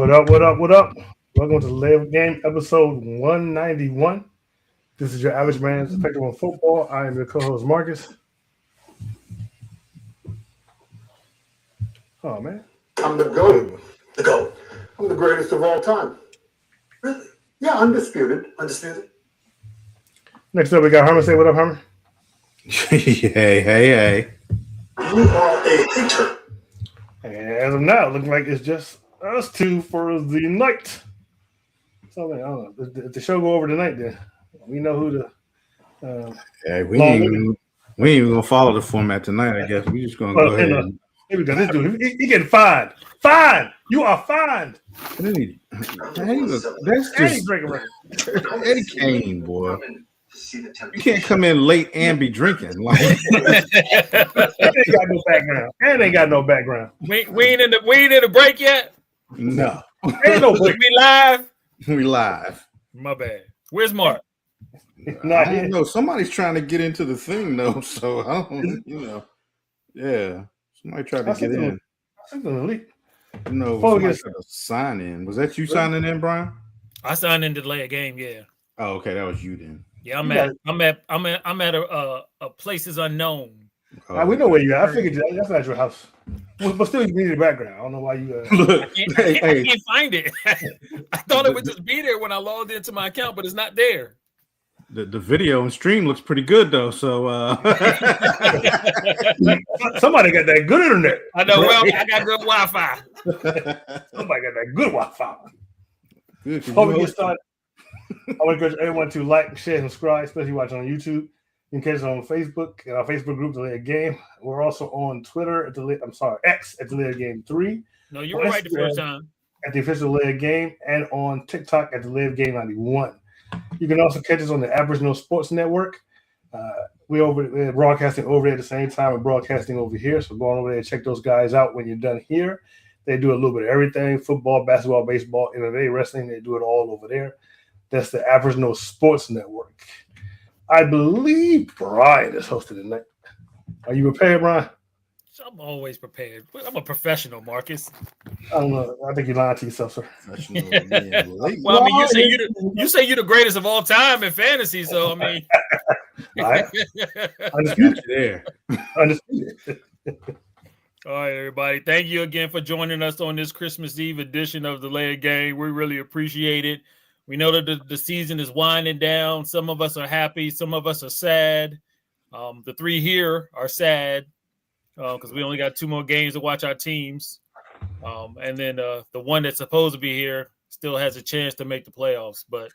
What up? What up? What up? Welcome to the Live Game episode 191. This is your average man's effective on football. I am your co-host Marcus. Oh man, I'm the GOAT. The GOAT. I'm the greatest of all time. Really? Yeah, undisputed. Undisputed. next up we got Herman. Say what up, Herman. Hey. You are a hater. And as of now, looking like it's just us two for the night. So I don't know. If the show go over tonight, then we know who the. Hey, we ain't even gonna follow the format tonight. I guess we just gonna go ahead. Here we go. This dude, he getting fined. Fined. You are fined. That's just Eddie Kane, boy. You can't come in late and be drinking. Like ain't got no background. And ain't got no background. We ain't in the break yet. No, Ain't no break. We live. we live. My bad. Where's Mark? Not I here. don't know. Somebody's trying to get into the thing though, so I don't. Yeah. Somebody tried to get in. Something elite. Somebody tried to sign in. Was that you signing in, Brian? I signed in to delay a game. Yeah. Oh, okay, that was you then. Yeah, I'm at a places unknown. We know where you at. I figured that's not your house. But still, you need the background. I don't know why you. Look, I can't find it. I thought it would just be there when I logged into my account, but it's not there. The video and stream looks pretty good though. So Somebody got that good internet. I know. Well, I got good Wi-Fi. Somebody got that good Wi-Fi. good. Before we get started, I want to encourage everyone to like, share, and subscribe, especially watching on YouTube. You can catch us on Facebook and our Facebook group, The Later Game. We're also on Twitter at X at The Later Game 3. No, you were right the first time. At the official Later Game, and on TikTok at The Later Game 91. You can also catch us on the Aboriginal Sports Network. We're broadcasting over there at the same time we're broadcasting over here. So go on over there and check those guys out when you're done here. They do a little bit of everything: football, basketball, baseball, MMA, wrestling. They do it all over there. That's the Aboriginal Sports Network. I believe Brian is hosting tonight. Are you prepared, Brian? I'm always prepared. I'm a professional, Marcus. I don't know. I think you're lying to yourself, sir. Well, I mean, you say you're the greatest of all time in fantasy, so I mean, All right. Undisputed there. Undisputed. All right, everybody. Thank you again for joining us on this Christmas Eve edition of the Later Game. We really appreciate it. We know that the season is winding down. Some of us are happy. Some of us are sad. The three here are sad because we only got 2 more games to watch our teams. And then the one that's supposed to be here still has a chance to make the playoffs. But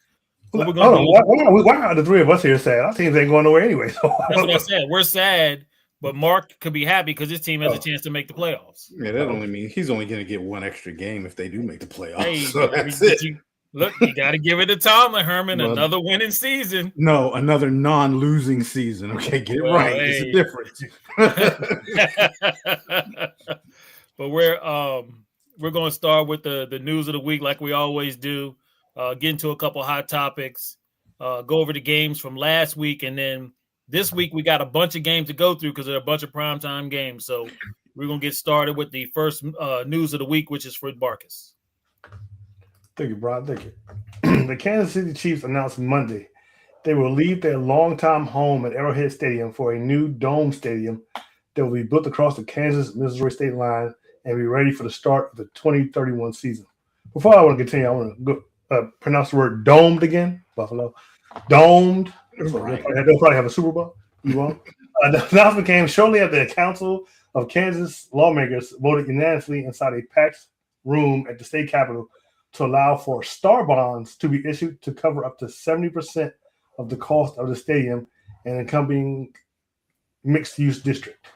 what we're going to do, why are the three of us here sad? Our teams ain't going nowhere anyway. So. That's what I said. We're sad, but Mark could be happy because his team has a chance to make the playoffs. Yeah, that only means he's only going to get 1 extra game if they do make the playoffs. Hey, so that's it. Look, you got to give it to Tomlin, Herman. Well, another winning season. No, another non-losing season. Okay, get it right. Hey. It's a difference. But we're going to start with the news of the week like we always do. Get into a couple hot topics. Go over the games from last week, and then this week we got a bunch of games to go through because there are a bunch of primetime games. So we're going to get started with the first news of the week, which is for Marcus. Thank you, Brian. Thank you. The Kansas City Chiefs announced Monday they will leave their longtime home at Arrowhead Stadium for a new dome stadium that will be built across the Kansas-Missouri state line and be ready for the start of the 2031 season. Before I want to continue, I want to pronounce the word domed again. Buffalo. Domed. Right. They'll probably have a Super Bowl. You won't. The announcement came shortly after the Council of Kansas lawmakers voted unanimously inside a packed room at the state capitol to allow for star bonds to be issued to cover up to 70% of the cost of the stadium and accompanying mixed-use district.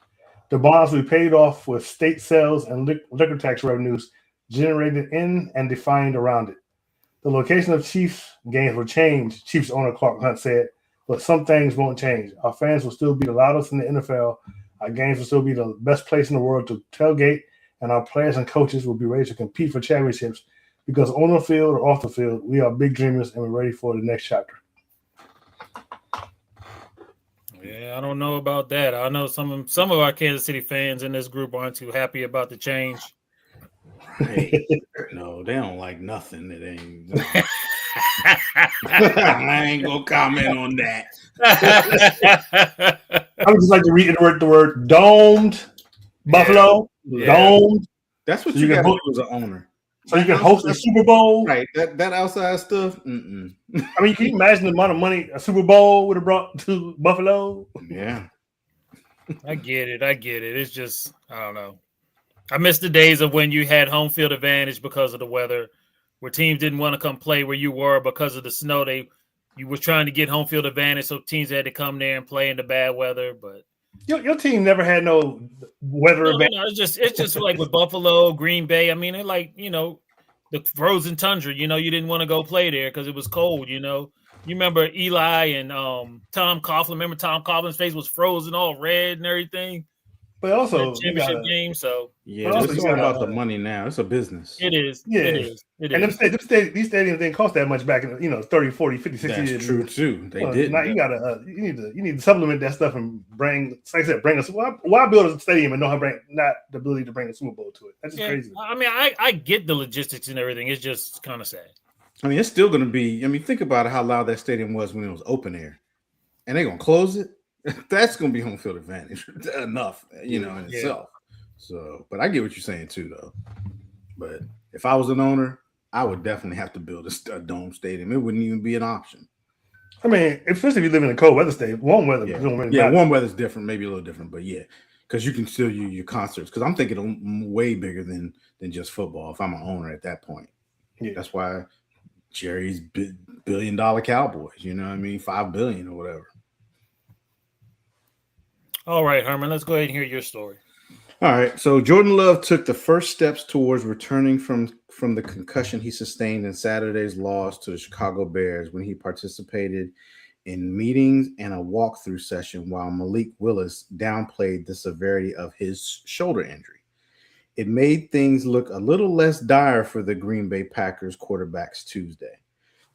The bonds will be paid off with state sales and liquor tax revenues generated in and defined around it. The location of Chiefs games will change, Chiefs owner Clark Hunt said, but some things won't change. Our fans will still be the loudest in the NFL. Our games will still be the best place in the world to tailgate, and our players and coaches will be ready to compete for championships because on the field or off the field, we are big dreamers and we're ready for the next chapter. Yeah, I don't know about that. I know some of our Kansas City fans in this group aren't too happy about the change. Hey, no, they don't like nothing. It ain't. I ain't gonna comment on that. I would just like to reiterate the word domed Buffalo. Yeah. Domed. That's what So you you got can to do as an owner. So you can host a Super Bowl. Right. That outside stuff. Mm-mm. I mean, can you imagine the amount of money a Super Bowl would have brought to Buffalo? Yeah. I get it. It's just, I don't know. I miss the days of when you had home field advantage because of the weather, where teams didn't want to come play where you were because of the snow. You were trying to get home field advantage, so teams had to come there and play in the bad weather. But your team never had no weather advantage. No, it's just like with Buffalo, Green Bay. I mean, it like, the frozen tundra. You didn't want to go play there because it was cold. You remember Eli and Tom Coughlin. Remember Tom Coughlin's face was frozen, all red and everything. But also, championship game. So yeah, it's all about the money now. It's a business. It is. Yeah. It is. And these stadiums didn't cost that much back in 30, 40, 50, 60 years. That's true too. They did. Now you gotta you need to supplement that stuff and bring, like I said, bring us. Why build a stadium and not the ability to bring a Super Bowl to it? That's just crazy. I mean, I get the logistics and everything. It's just kind of sad. I mean, it's still going to be. I mean, think about how loud that stadium was when it was open air, and they're going to close it. That's going to be home field advantage enough, in itself. So, but I get what you're saying too, though. But if I was an owner, I would definitely have to build a dome stadium. It wouldn't even be an option. I mean, especially if you live in a cold weather state, warm weather. Warm weather's different, maybe a little different, but yeah, because you can still use your concerts. Because I'm thinking way bigger than just football. If I'm an owner at that point, that's why Jerry's $1 billion Cowboys. You know what I mean? $5 billion or whatever. All right, Herman, let's go ahead and hear your story. All right. So Jordan Love took the first steps towards returning from the concussion he sustained in Saturday's loss to the Chicago Bears when he participated in meetings and a walkthrough session while Malik Willis downplayed the severity of his shoulder injury. It made things look a little less dire for the Green Bay Packers quarterbacks Tuesday.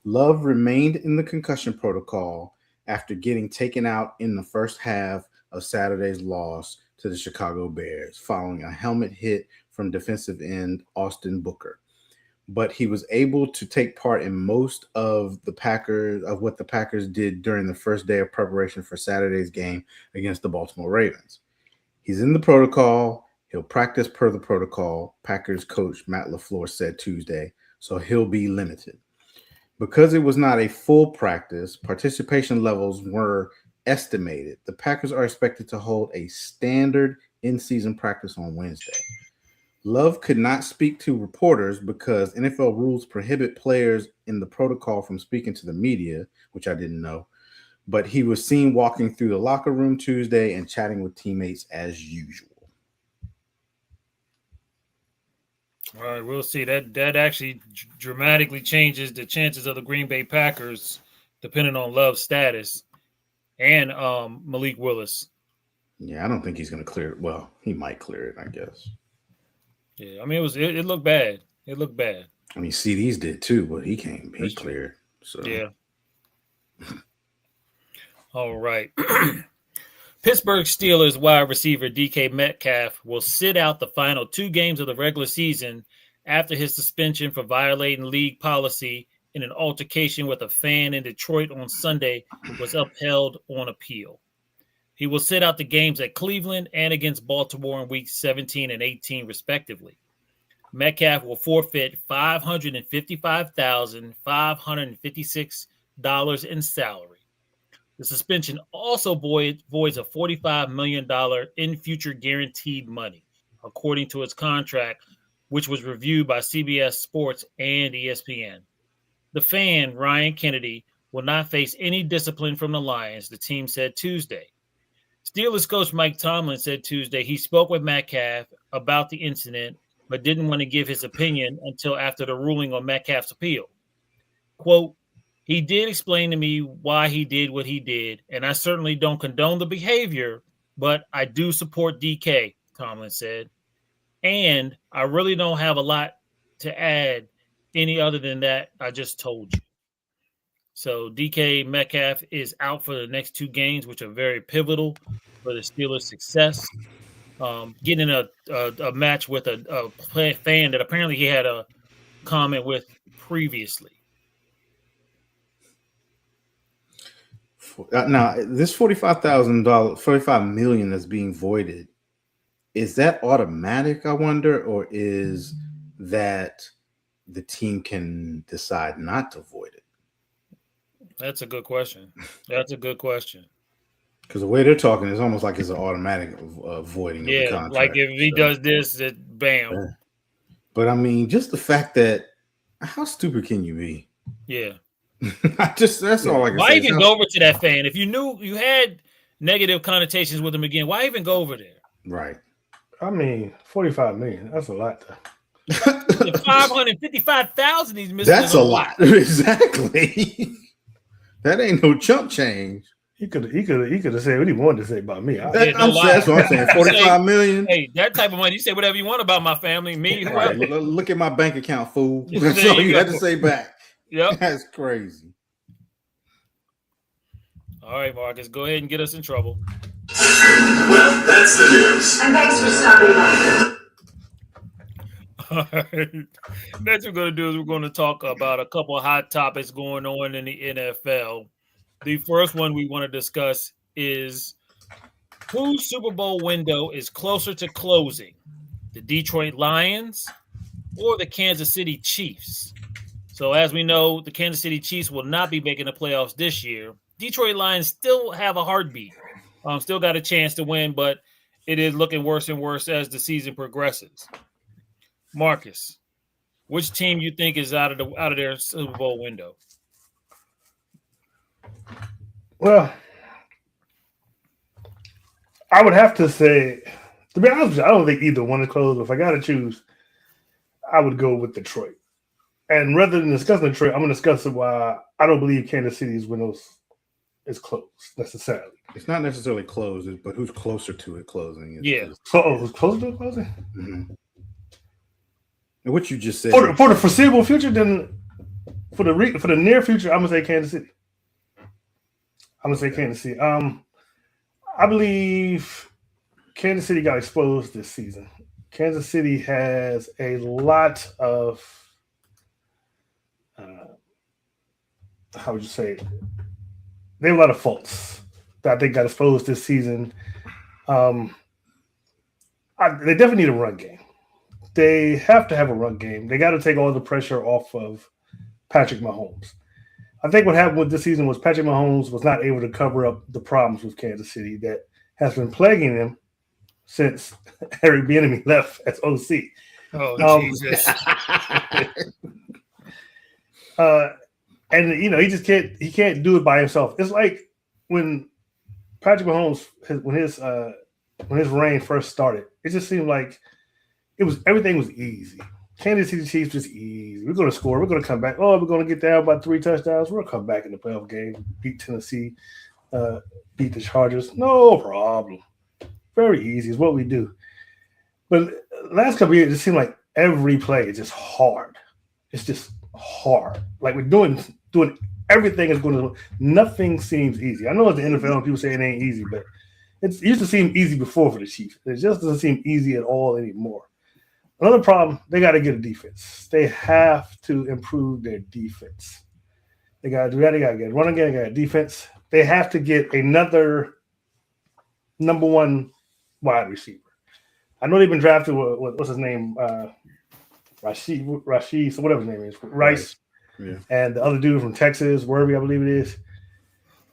Love remained in the concussion protocol after getting taken out in the first half of Saturday's loss to the Chicago Bears following a helmet hit from defensive end Austin Booker. But he was able to take part in most of what the Packers did during the first day of preparation for Saturday's game against the Baltimore Ravens. He's in the protocol. He'll practice per the protocol, Packers coach Matt LaFleur said Tuesday, so he'll be limited. Because it was not a full practice, participation levels were estimated. The Packers are expected to hold a standard in-season practice on Wednesday. Love could not speak to reporters because NFL rules prohibit players in the protocol from speaking to the media, which I didn't know. But he was seen walking through the locker room Tuesday and chatting with teammates as usual. All right, we'll see. That actually dramatically changes the chances of the Green Bay Packers, depending on Love's status, and Malik Willis. Yeah, I don't think he's going to clear it. Well, he might clear it, I guess. Yeah, I mean, it looked bad. It looked bad. I mean, CDs did too, but he cleared. So yeah. All right. Pittsburgh Steelers wide receiver DK Metcalf will sit out the final 2 games of the regular season after his suspension for violating league policy in an altercation with a fan in Detroit on Sunday was upheld on appeal. He will sit out the games at Cleveland and against Baltimore in weeks 17 and 18, respectively. Metcalf will forfeit $555,556 in salary. The suspension also voids a $45 million in future guaranteed money, according to his contract, which was reviewed by CBS Sports and ESPN. The fan, Ryan Kennedy, will not face any discipline from the Lions, the team said Tuesday. Steelers coach Mike Tomlin said Tuesday he spoke with Metcalf about the incident, but didn't want to give his opinion until after the ruling on Metcalf's appeal. Quote, "He did explain to me why he did what he did, and I certainly don't condone the behavior, but I do support DK," Tomlin said. "And I really don't have a lot to add any other than that I just told you." So DK Metcalf is out for the next 2 games, which are very pivotal for the Steelers' success. getting in a match with a fan that apparently he had a comment with previously. Now, this $45 million that's being voided, is that automatic, I wonder, or is that the team can decide not to void it? That's a good question. That's a good question. Because the way they're talking, it's almost like it's an automatic voiding of the contract. Like if he does this, it bam. Yeah. But I mean, just the fact that how stupid can you be? Yeah. That's all I can say. Why even go over to that fan? If you knew you had negative connotations with him again, why even go over there? Right. I mean, $45 million. That's a lot. 555,000 he's missing. That's a lot. Exactly. That ain't no chump change. He could have said what he wanted to say about me. That's what I'm saying. $45 million. Hey, that type of money. You say whatever you want about my family, me. Right. Look at my bank account, fool. That's all you had to say back. Yep. That's crazy. All right, Marcus, go ahead and get us in trouble. Well, that's the news. And thanks for stopping by. All right. Next, we're going to do is we're going to talk about a couple of hot topics going on in the NFL. The first one we want to discuss is whose Super Bowl window is closer to closing, the Detroit Lions or the Kansas City Chiefs? So as we know, the Kansas City Chiefs will not be making the playoffs this year. Detroit Lions still have a heartbeat, still got a chance to win, but it is looking worse and worse as the season progresses. Marcus, which team you think is out of their Super Bowl window? Well, I would have to say, to be honest with you, I don't think either one is close. If I got to choose, I would go with Detroit. And rather than discussing Detroit, I'm going to discuss why I don't believe Kansas City's windows is closed necessarily. It's not necessarily closed, but who's closer to it closing? Who's closer to it closing? Mm-hmm. And what you just said for the foreseeable future, then for the near future, I'm gonna say Kansas City. I believe Kansas City got exposed this season. Kansas City has a lot of how would you say it? They have a lot of faults that I think got exposed this season. They definitely need a run game. They have to have a run game. They got to take all the pressure off of Patrick Mahomes. I think what happened with this season was Patrick Mahomes was not able to cover up the problems with Kansas City that has been plaguing them since Eric Bieniemy left as OC. Oh, Jesus. And he just can't do it by himself. It's like when Patrick Mahomes when his reign first started, it just seemed like everything was easy. Kansas City Chiefs just easy. We're going to score. We're going to come back. Oh, we're going to get down by 3 touchdowns. We'll come back in the playoff game, beat Tennessee, beat the Chargers. No problem. Very easy is what we do. But last couple of years, it seemed like every play is just hard. It's just hard. Like we're doing everything is going to – nothing seems easy. I know it's the NFL and people say it ain't easy, but it used to seem easy before for the Chiefs. It just doesn't seem easy at all anymore. Another problem, they got to get a defense. They have to improve their defense. They got to do that. They got to get a running game. They got a defense. They have to get another number one wide receiver. I know they've been drafted. What's his name? Rashid, so whatever his name is, Rice, yeah. And the other dude from Texas, wherever I believe it is.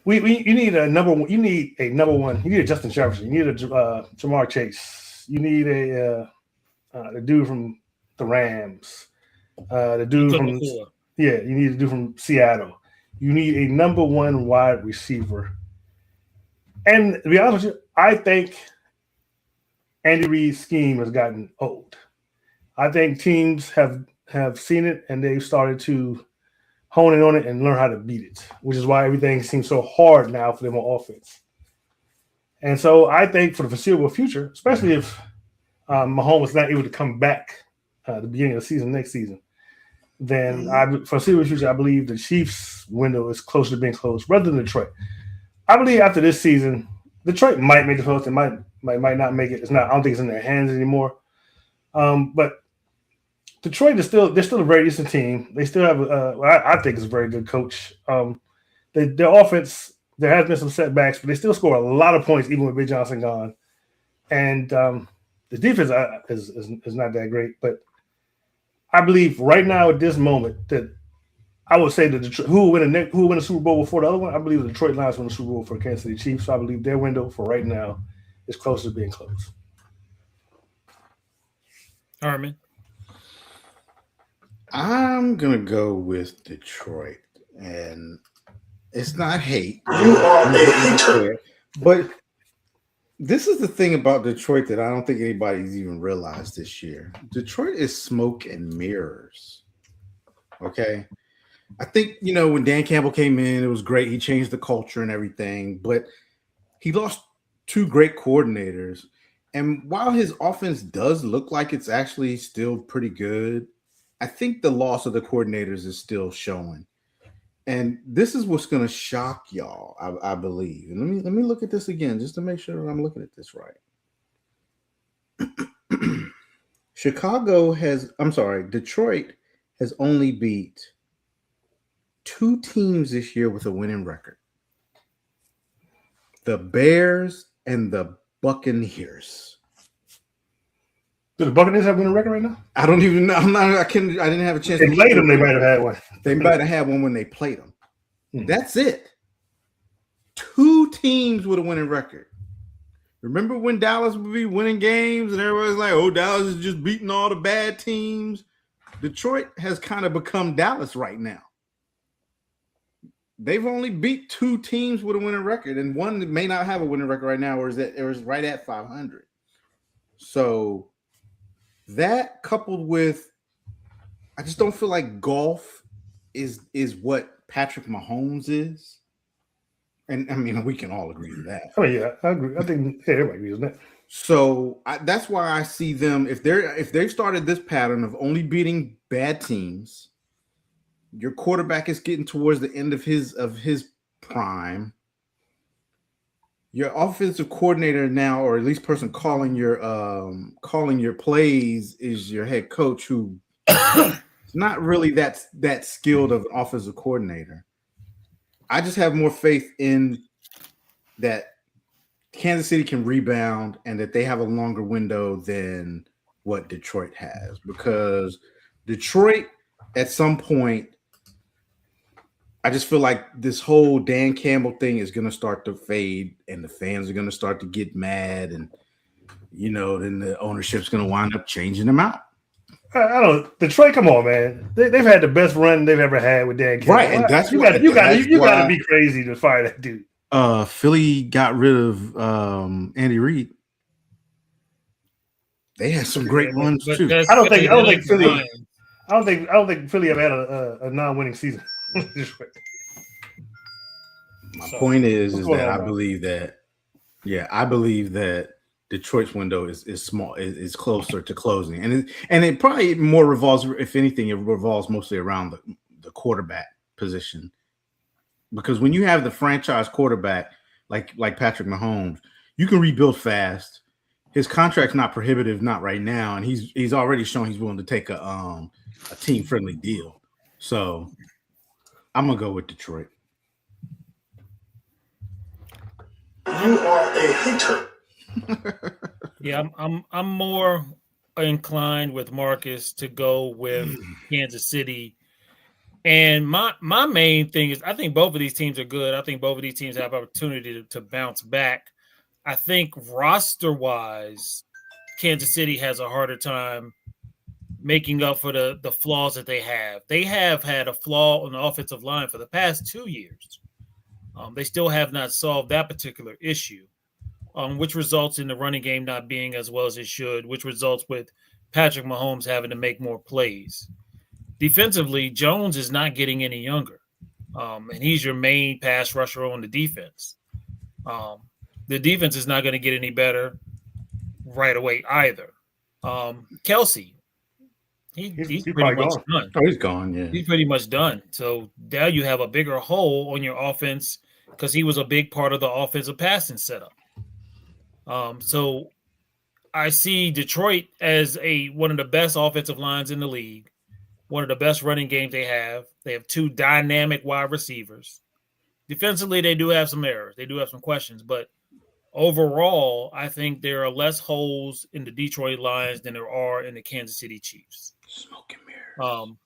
You need a number one. You need a number one. You need a Justin Jefferson. You need a Jamar Chase. You need the dude from the Rams. You need a dude from Seattle. You need a number one wide receiver. And to be honest with you, I think Andy Reid's scheme has gotten old. I think teams have seen it and they've started to hone in on it and learn how to beat it, which is why everything seems so hard now for them on offense. And so I think for the foreseeable future, especially if Mahomes is not able to come back at the beginning of the season next season, then for the foreseeable future, I believe the Chiefs' window is closer to being closed rather than Detroit. I believe after this season, Detroit might make the playoffs. They might might not make it. It's not. I don't think it's in their hands anymore. But Detroit is they're still a very decent team. They still have I think it's a very good coach. Their offense, there has been some setbacks, but they still score a lot of points even with Big Johnson gone. And the defense is not that great, but I believe right now at this moment that I would say that who will win the Super Bowl before the other one. I believe the Detroit Lions win the Super Bowl for Kansas City Chiefs. So I believe their window for right now is close to being closed. Herman, I'm gonna go with Detroit, and it's not hate. You are a hater. But this is the thing about Detroit that I don't think anybody's even realized this year. Detroit is smoke and mirrors. Okay. I think, when Dan Campbell came in, it was great. He changed the culture and everything, but he lost two great coordinators. And while his offense does look like it's actually still pretty good, I think the loss of the coordinators is still showing. And this is what's going to shock y'all, I believe. And let me look at this again just to make sure I'm looking at this right. Detroit has only beat two teams this year with a winning record. The Bears and the Buccaneers. Do the Buccaneers have a winning record right now? I don't even know. I didn't have a chance. They played them. They might have had one. They might have had one when they played them. Hmm. That's it. Two teams with a winning record. Remember when Dallas would be winning games and everybody's like, "Oh, Dallas is just beating all the bad teams." Detroit has kind of become Dallas right now. They've only beat two teams with a winning record, and one that may not have a winning record right now, or is right at 500. So that coupled with, I just don't feel like golf is what Patrick Mahomes is. And I mean, we can all agree to that. Oh yeah, I agree. I think everybody agrees on that. So that's why I see them, if they've started this pattern of only beating bad teams, your quarterback is getting towards the end of his prime. Your offensive coordinator now, or at least person calling your plays, is your head coach, who is not really that skilled of an offensive coordinator. I just have more faith in that Kansas City can rebound and that they have a longer window than what Detroit has, because Detroit at some point, I just feel like this whole Dan Campbell thing is going to start to fade and the fans are going to start to get mad, and then the ownership's going to wind up changing them out. I don't. Detroit, come on, man. They've had the best run they've ever had with Dan Campbell. Right, and that's you got to be crazy to fire that dude. Philly got rid of Andy Reid. They had some great runs too. I don't think Philly ever had a non-winning season. My point is that I believe that Detroit's window is small, is closer to closing, and it probably more revolves. If anything, it revolves mostly around the quarterback position, because when you have the franchise quarterback like Patrick Mahomes, you can rebuild fast. His contract's not prohibitive, not right now, and he's already shown he's willing to take a team friendly deal. So I'm gonna go with Detroit. You are a hater. Yeah, I'm more inclined with Marcus to go with Kansas City. And my main thing is, I think both of these teams are good. I think both of these teams have opportunity to bounce back. I think roster-wise, Kansas City has a harder time making up for the flaws that they have. They have had a flaw on the offensive line for the past 2 years. They still have not solved that particular issue, which results in the running game not being as well as it should, which results with Patrick Mahomes having to make more plays. Defensively, Jones is not getting any younger, and he's your main pass rusher on the defense. The defense is not going to get any better right away either. Kelsey, he's pretty much done. Oh, he's gone, yeah. He's pretty much done. So now you have a bigger hole on your offense because he was a big part of the offensive passing setup. So I see Detroit as one of the best offensive lines in the league, one of the best running games they have. They have two dynamic wide receivers. Defensively, they do have some errors. They do have some questions, but overall, I think there are less holes in the Detroit Lions than there are in the Kansas City Chiefs. Smoke and mirrors.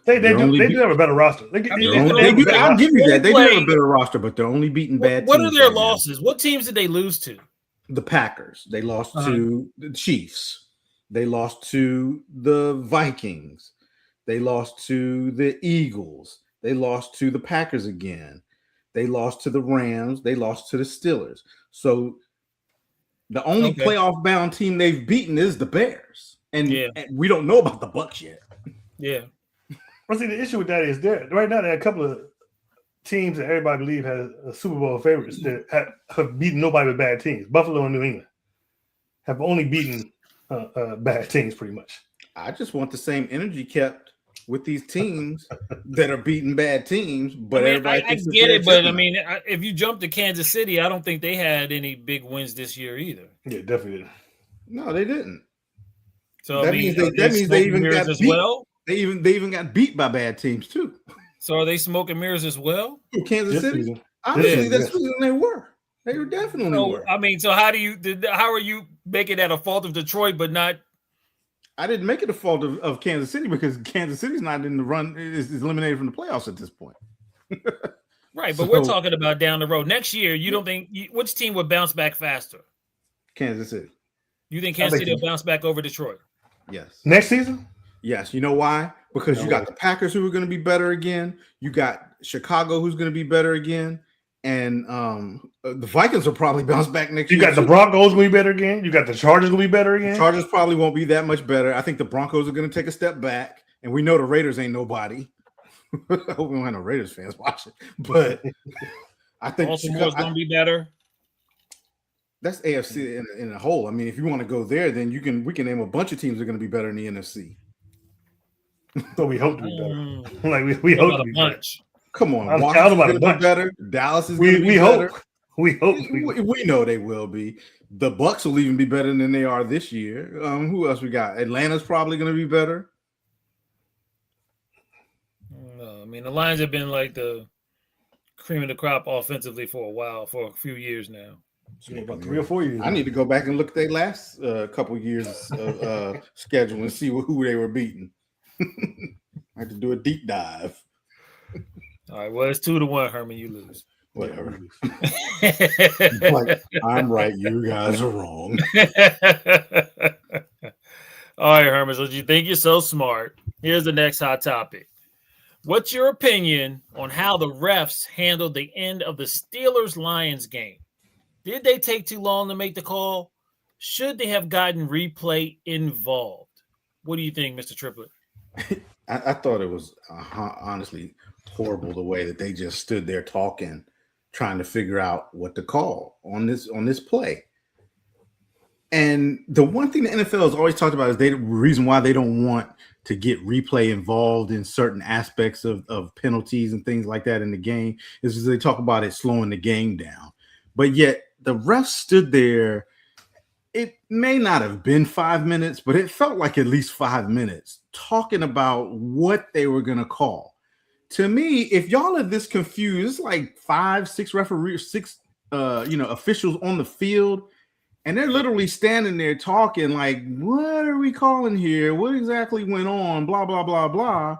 They do have a better roster. I'll give you that. They do have a better roster, but they're only beating bad teams. What are their losses? What teams did they lose to? The Packers. They lost to the Chiefs. They lost to the Vikings. They lost to the Eagles. They lost to the Packers again. They lost to the Rams. They lost to the Steelers. So the only playoff bound team they've beaten is the Bears. And we don't know about the Bucs yet. Yeah. Well, see, the issue with that is right now there are a couple of teams that everybody believes has a Super Bowl favorites that have beaten nobody but bad teams. Buffalo and New England have only beaten bad teams pretty much. I just want the same energy kept with these teams that are beating bad teams. But I get it, but I mean, if you jump to Kansas City, I don't think they had any big wins this year either. Yeah, definitely didn't. No, they didn't. So that means they even got as beat. Well. They even got beat by bad teams too. So are they smoke and mirrors as well? Kansas City. Obviously, that's the reason they were. They were definitely were. I mean, so how are you making that a fault of Detroit, but not? I didn't make it a fault of Kansas City because Kansas City's not in the run, is eliminated from the playoffs at this point. Right, but we're talking about down the road. Next year, you don't think which team would bounce back faster? Kansas City. You think Kansas City will bounce back over Detroit? Yes. Next season? Yes. You know why? Because you got the Packers who are going to be better again. You got Chicago who's going to be better again. And the Vikings will probably bounce back next year. You got the Broncos will be better again. You got the Chargers will be better again. The Chargers probably won't be that much better. I think the Broncos are going to take a step back. And we know the Raiders ain't nobody. I hope we don't have no Raiders fans watching. But I think Baltimore's going to be better. That's AFC in a whole. I mean, if you want to go there, then we can name a bunch of teams that are going to be better in the NFC. So we hope to be better. Like we hope to be better. Come on, Washington's going to be better. Dallas is going to be better. We hope. We know they will be. The Bucs will even be better than they are this year. Who else we got? Atlanta's probably going to be better. I mean, the Lions have been like the cream of the crop offensively for a few years now. About 3 or 4 years. I need to go back and look at their last couple years of schedule and see who they were beating. I have to do a deep dive. All right, well, it's 2-1, Herman. You lose. Whatever. Like, I'm right. You guys are wrong. All right, Herman. So you think you're so smart. Here's the next hot topic. What's your opinion on how the refs handled the end of the Steelers-Lions game? Did they take too long to make the call? Should they have gotten replay involved? What do you think, Mr. Triplett? I thought it was honestly horrible the way that they just stood there talking, trying to figure out what to call on this play. And the one thing the NFL has always talked about is the reason why they don't want to get replay involved in certain aspects of penalties and things like that in the game is because they talk about it slowing the game down. But yet the refs stood there. It may not have been 5 minutes, but it felt like at least 5 minutes talking about what they were going to call. To me, if y'all are this confused, it's like 5, 6 referees, 6 officials on the field, and they're literally standing there talking like, what are we calling here? What exactly went on? Blah, blah, blah, blah.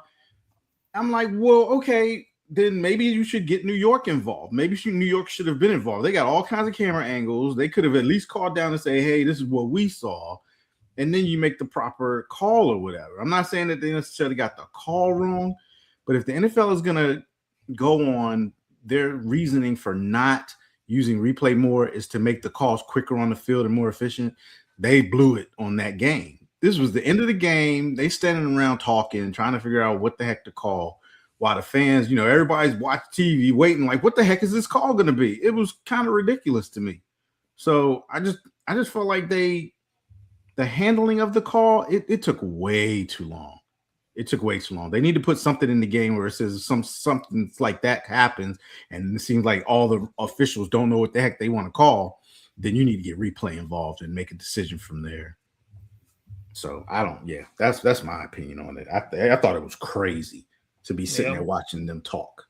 I'm like, well, okay, then maybe you should get New York involved. Maybe New York should have been involved. They got all kinds of camera angles. They could have at least called down and say, hey, this is what we saw. And then you make the proper call or whatever. I'm not saying that they necessarily got the call wrong, but if the NFL is going to go on their reasoning for not using replay more is to make the calls quicker on the field and more efficient, they blew it on that game. This was the end of the game. They standing around talking, trying to figure out what the heck to call. While the fans, everybody's watching TV waiting, like, what the heck is this call going to be? It was kind of ridiculous to me. So I just felt like the handling of the call, it took way too long. It took way too long. They need to put something in the game where it says something like that happens, and it seems like all the officials don't know what the heck they want to call. Then you need to get replay involved and make a decision from there. So I don't. Yeah, that's my opinion on it. I thought it was crazy to be sitting there watching them talk.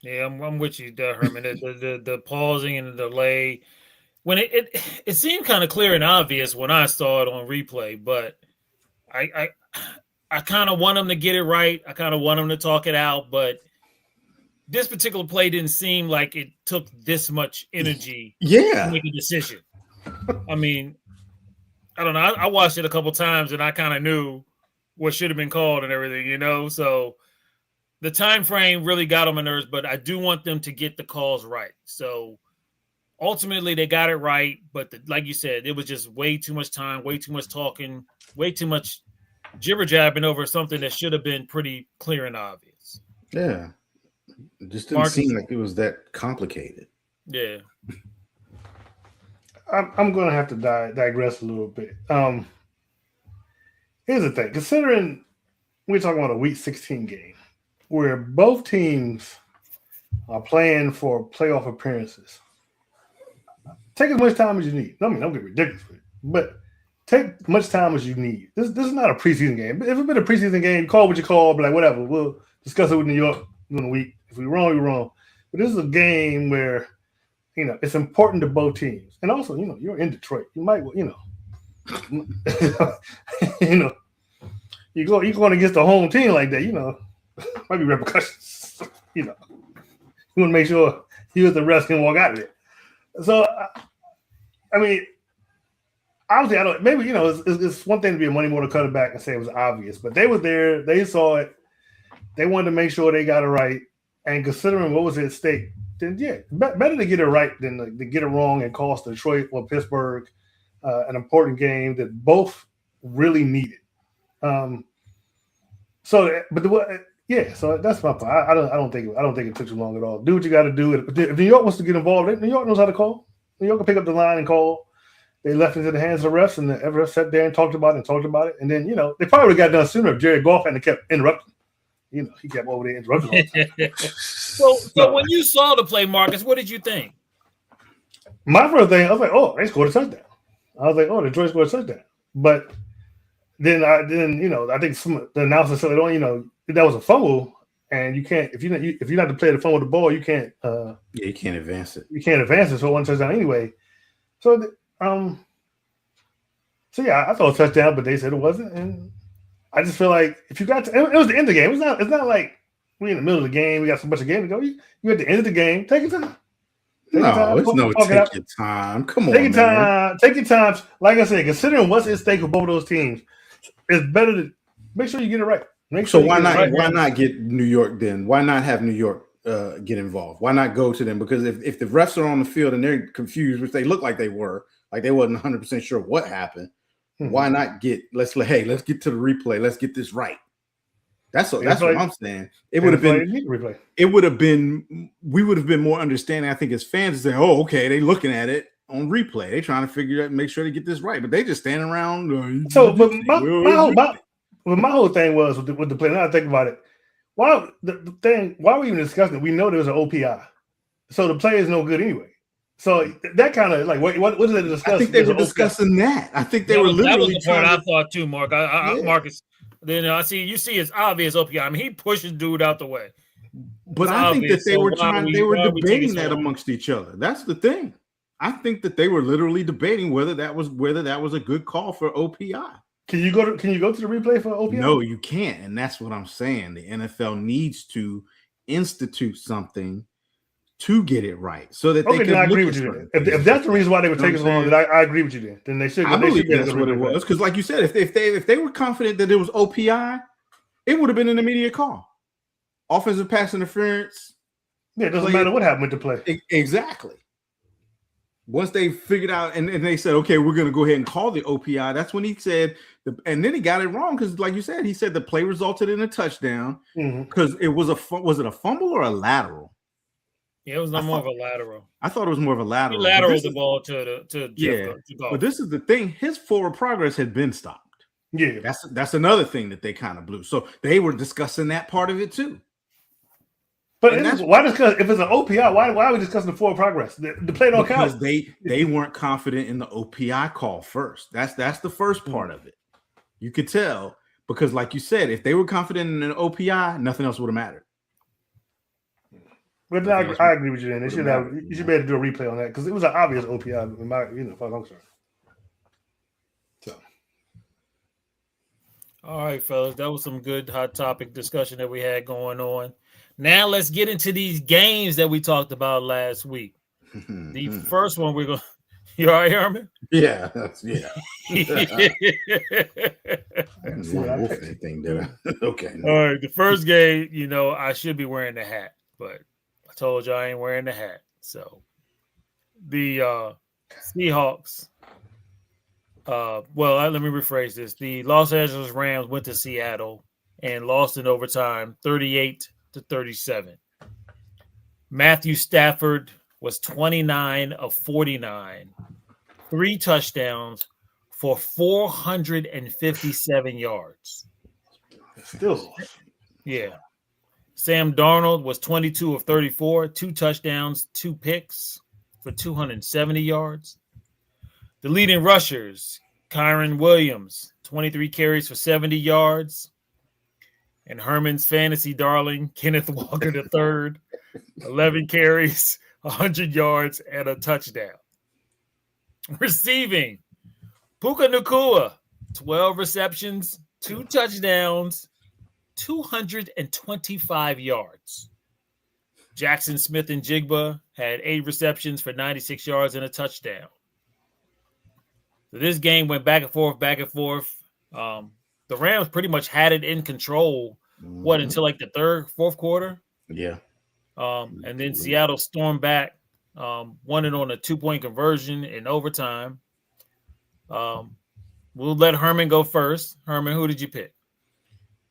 Yeah, I'm with you, Herman. The pausing and the delay. When it seemed kind of clear and obvious when I saw it on replay, but I kind of want them to get it right. I kind of want them to talk it out, but this particular play didn't seem like it took this much energy to make a decision. I mean, I don't know. I watched it a couple times and I kind of knew what should have been called and everything, you know? So the time frame really got on my nerves, but I do want them to get the calls right. So ultimately they got it right, but like you said, it was just way too much time, way too much talking, way too much jibber jabbing over something that should have been pretty clear and obvious. Yeah. It just didn't seem like it was that complicated. Yeah. I'm going to have to digress a little bit. Here's the thing. Considering we're talking about a Week 16 game where both teams are playing for playoff appearances, take as much time as you need. I mean, don't get ridiculous with it, but take as much time as you need. This is not a preseason game. If it's been a preseason game, call what you call, but like whatever. We'll discuss it with New York in a week. If we're wrong, we're wrong. But this is a game where, you know, it's important to both teams. And also, you know, you're in Detroit. You might, you know, you know, you're going against a home team like that, you know, might be repercussions. You know, you want to make sure you as the rest can walk out of it. So, I mean, obviously, I don't. Maybe, you know, it's one thing to be a Monday morning quarterback and say it was obvious, but they were there, they saw it, they wanted to make sure they got it right, and considering what was at stake, then yeah, better to get it right than to get it wrong and cost Detroit or Pittsburgh an important game that both really needed. So that's my point. I don't think it took too long at all. Do what you got to do. If New York wants to get involved, New York knows how to call. New York can pick up the line and call. They left it into the hands of the refs, and the refs sat there and talked about it. And then, you know, they probably would have got done sooner if Jared Goff hadn't kept interrupting. You know, he kept over there interrupting. So when you saw the play, Marcus, what did you think? My first thing, I was like, oh, they scored a touchdown. I was like, oh, Detroit scored a touchdown. But then you know, I think the announcer said, oh, you know, that was a fumble, and you can't if you're not to play the fumble with the ball, you can't. You can't advance it. You can't advance it, so one touchdown anyway. So yeah, I thought a touchdown, but they said it wasn't, and I just feel like if you got to, it was the end of the game. It's not like we're in the middle of the game. We got so much of game to go. You at the end of the game. Take your time. Take your time. Come on, take your time. Take your time. Like I said, considering what's at stake with both of those teams, it's better to make sure you get it right. Why not get New York then? Why not have New York get involved? Why not go to them? Because if the refs are on the field and they're confused, which they look like they were, like they wasn't 100% sure what happened, why not let's get to the replay. Let's get this right. That's what I'm saying. We would have been more understanding, I think, as fans, saying, oh, okay, they looking at it on replay. They trying to figure out, make sure they get this right, but they just standing around. My whole thing was with the play. Now I think about it. Why are we even discussing it? We know there's an OPI, so the play is no good anyway. So that kind of like what is it discussing? I think they were discussing that. I think they were literally. That was the part I thought too, Mark. Marcus. Then I see it's obvious OPI. I mean, he pushes dude out the way. But I think that they were debating that amongst each other. That's the thing. I think that they were literally debating whether that was a good call for OPI. Can you go to the replay for OPI? No, you can't, and that's what I'm saying. The NFL needs to institute something to get it right, so that they can. I agree with you. If that's the reason why they were taking so long, then I agree with you. Then they should. I believe that's what it was, because, like you said, if they were confident that it was OPI, it would have been an immediate call. Offensive pass interference. Yeah, it doesn't matter what happened with the play. Exactly. Once they figured out and they said, okay, we're going to go ahead and call the OPI, that's when he said, and then he got it wrong because, like you said, he said the play resulted in a touchdown because it was it a fumble or a lateral? Yeah, it was more of a lateral. I thought it was more of a lateral. He lateraled the ball to Jeff. But this is the thing: his forward progress had been stopped. Yeah, That's another thing that they kind of blew. So they were discussing that part of it too. but why discuss if it's an OPI? Why are we discussing the forward progress? The play don't Because count. they weren't confident in the OPI call first. That's the first part of it. You could tell because, like you said, if they were confident in an OPI, nothing else would have mattered. But I agree with you. Then you should be able to do a replay on that because it was an obvious OPI in my as far as I'm concerned. So, All right, fellas, that was some good hot topic discussion that we had going on. Now let's get into these games that we talked about last week. The first one we're going to – you all right, Herman? Yeah. Okay. All right, the first game, I should be wearing the hat, but I told you I ain't wearing the hat. So the Seahawks let me rephrase this. The Los Angeles Rams went to Seattle and lost in overtime 38-37. Matthew Stafford was 29 of 49, 3 touchdowns for 457 yards. still, Yeah. Sam Darnold was 22 of 34, 2 touchdowns, 2 picks for 270 yards. The leading rushers, Kyron Williams, 23 carries for 70 yards. And Herman's fantasy darling, Kenneth Walker III, 11 carries, 100 yards, and a touchdown. Receiving, Puka Nacua, 12 receptions, 2 touchdowns, 225 yards. Jackson Smith and Jigba had 8 receptions for 96 yards and a touchdown. So this game went back and forth. The Rams pretty much had it in control, until like the fourth quarter? Yeah. And then Seattle stormed back, won it on a 2-point conversion in overtime. We'll let Herman go first. Herman, who did you pick?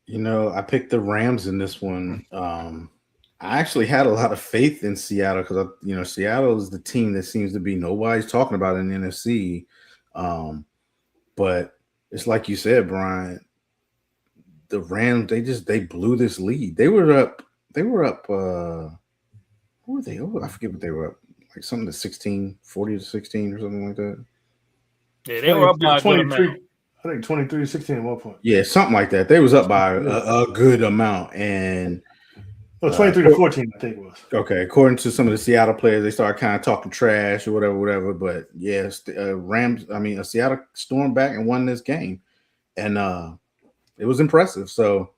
I picked the Rams in this one. I actually had a lot of faith in Seattle because, Seattle is the team that seems to be nobody's talking about in the NFC. But it's like you said, Brian, the Rams, they blew this lead. They were up. What were they? Oh, I forget what they were up. Like something to 16, 40 to 16 or something like that. Yeah, they were up by 23. I think 23-16 at one point. Yeah, something like that. They was up by a good amount. And 23-14, I think it was. Okay, according to some of the Seattle players, they started kind of talking trash or whatever. But yes, Seattle stormed back and won this game, and it was impressive. So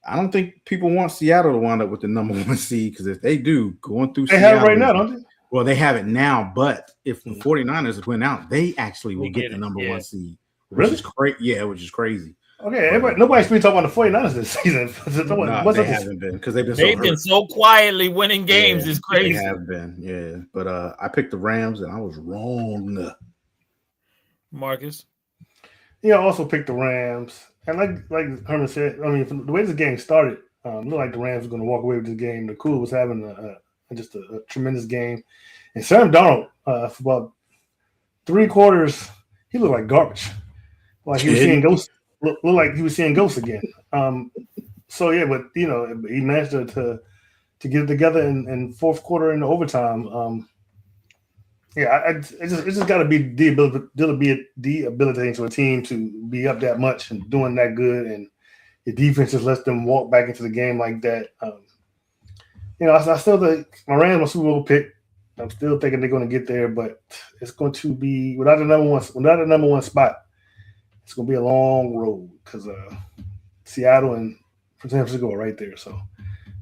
I don't think people want Seattle to wind up with the number 1 seed because if they do, going through they Seattle, have it right now, don't they? Well, they have it now, but if the 49ers win out, they actually will get the number 1 seed. Really? Which is crazy. Okay, nobody's been talking about the 49ers this season. They haven't been because they've been so quietly winning games. It's crazy. They have been, yeah. But I picked the Rams and I was wrong. Marcus? Yeah, I also picked the Rams. And like Herman said, from the way this game started, it looked like the Rams were going to walk away with this game. The Cool was having just a tremendous game. And Sam Darnold, for about 3 quarters, he looked like garbage. Like he was seeing ghosts. Looked like he was seeing ghosts again. So yeah, but he managed to get it together in fourth quarter in the overtime. It's just got to be debilitating to a team to be up that much and doing that good, and your defense just lets them walk back into the game like that. I still think my Rams are Super Bowl pick. I'm still thinking they're going to get there, but it's going to be without the number one spot. It's going to be a long road because Seattle and San Francisco are right there. So,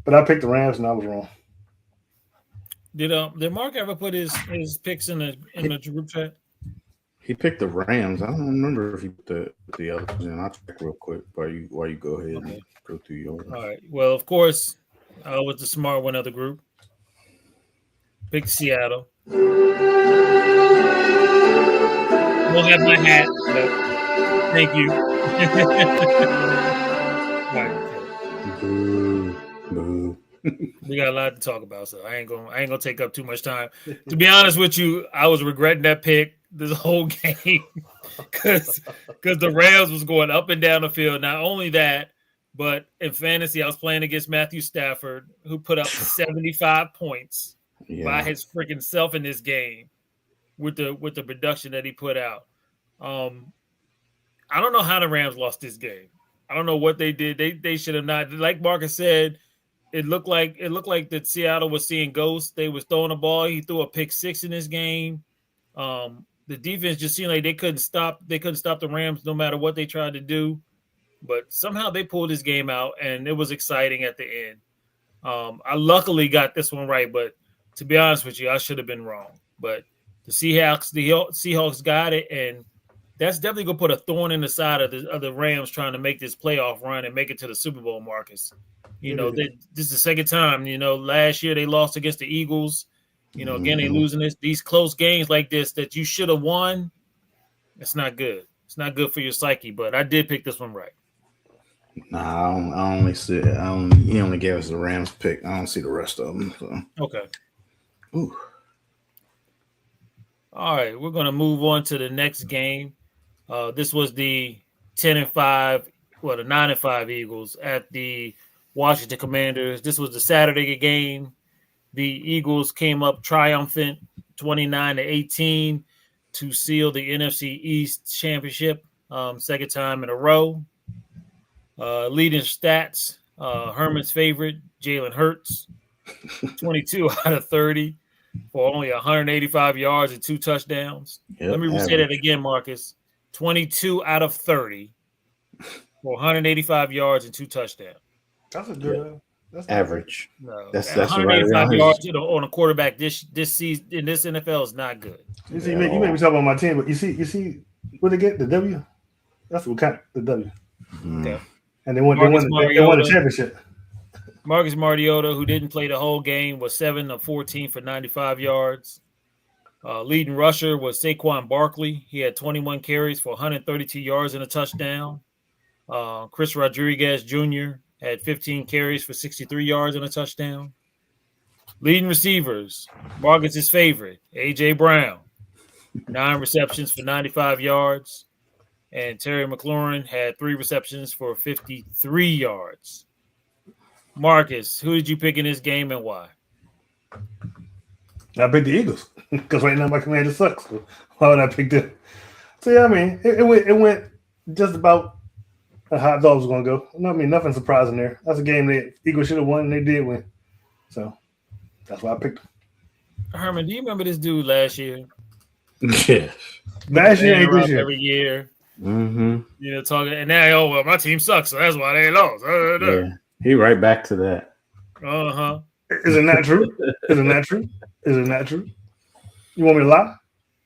but I picked the Rams and I was wrong. Did Mark ever put his picks in the group chat? He picked the Rams. I don't remember if he put the others in. I'll check real quick while you go ahead and go through yours. All right. Well, of course, I was the smart one of the group. Picked Seattle. Won't have my hat, but thank you. Boo. We got a lot to talk about, so I ain't gonna take up too much time. To be honest with you, I was regretting that pick. this whole game because the Rams was going up and down the field. Not only that, but in fantasy, I was playing against Matthew Stafford, who put up 75 points by his freaking self in this game with the production that he put out. I don't know how the Rams lost this game. I don't know what they did. They should have not. Like Marcus said, it looked like that Seattle was seeing ghosts. They was throwing the ball. He threw a pick 6 in this game. The defense just seemed like they couldn't stop the Rams no matter what they tried to do. But somehow they pulled this game out, and it was exciting at the end. I luckily got this one right, but to be honest with you, I should have been wrong. But the Seahawks got it, and that's definitely going to put a thorn in the side of the Rams trying to make this playoff run and make it to the Super Bowl, Marcus. This is the second time. Last year they lost against the Eagles. Again, they losing these close games like this that you should have won. It's not good. It's not good for your psyche, but I did pick this one right. Nah, I only see. He only gave us the Rams pick. I don't see the rest of them. So. Okay. Ooh. All right, we're gonna move on to the next game. This was the 10-5, the 9-5 Eagles at the Washington Commanders. This was the Saturday game. The Eagles came up triumphant, 29-18, to seal the NFC East championship, second time in a row. Leading stats, Herman's favorite, Jalen Hurts, 22 out of 30 for only 185 yards and 2 touchdowns. Yep, Let me say that again, Marcus. 22 out of 30 for 185 yards and 2 touchdowns. That's a good. That's average. No, That's 185 yards on a quarterback this season in this NFL is not good. You see, you may be talking about my team, but you see, what they get the W. That's what kind the W. Okay. And they won the championship. Marcus Mariota, who didn't play the whole game, was 7 of 14 for 95 yards. Leading rusher was Saquon Barkley. He had 21 carries for 132 yards and a touchdown. Chris Rodriguez Jr. had 15 carries for 63 yards and a touchdown. Leading receivers, Marcus's favorite, A.J. Brown, 9 receptions for 95 yards. And Terry McLaurin had 3 receptions for 53 yards. Marcus, who did you pick in this game and why? I picked the Eagles because right now my commander sucks. So why would I pick them? So yeah, I mean, it went just about how I thought it was going to go. Nothing surprising there. That's a game that Eagles should have won, and they did win. So that's why I picked them. Herman, do you remember this dude last year? Yeah. Last year ain't this year. Every year. Mm-hmm. Talking, and now, my team sucks, so that's why they lost. Yeah. He right back to that. Uh-huh. Isn't that true? Isn't that true? Isn't that true? You want me to lie?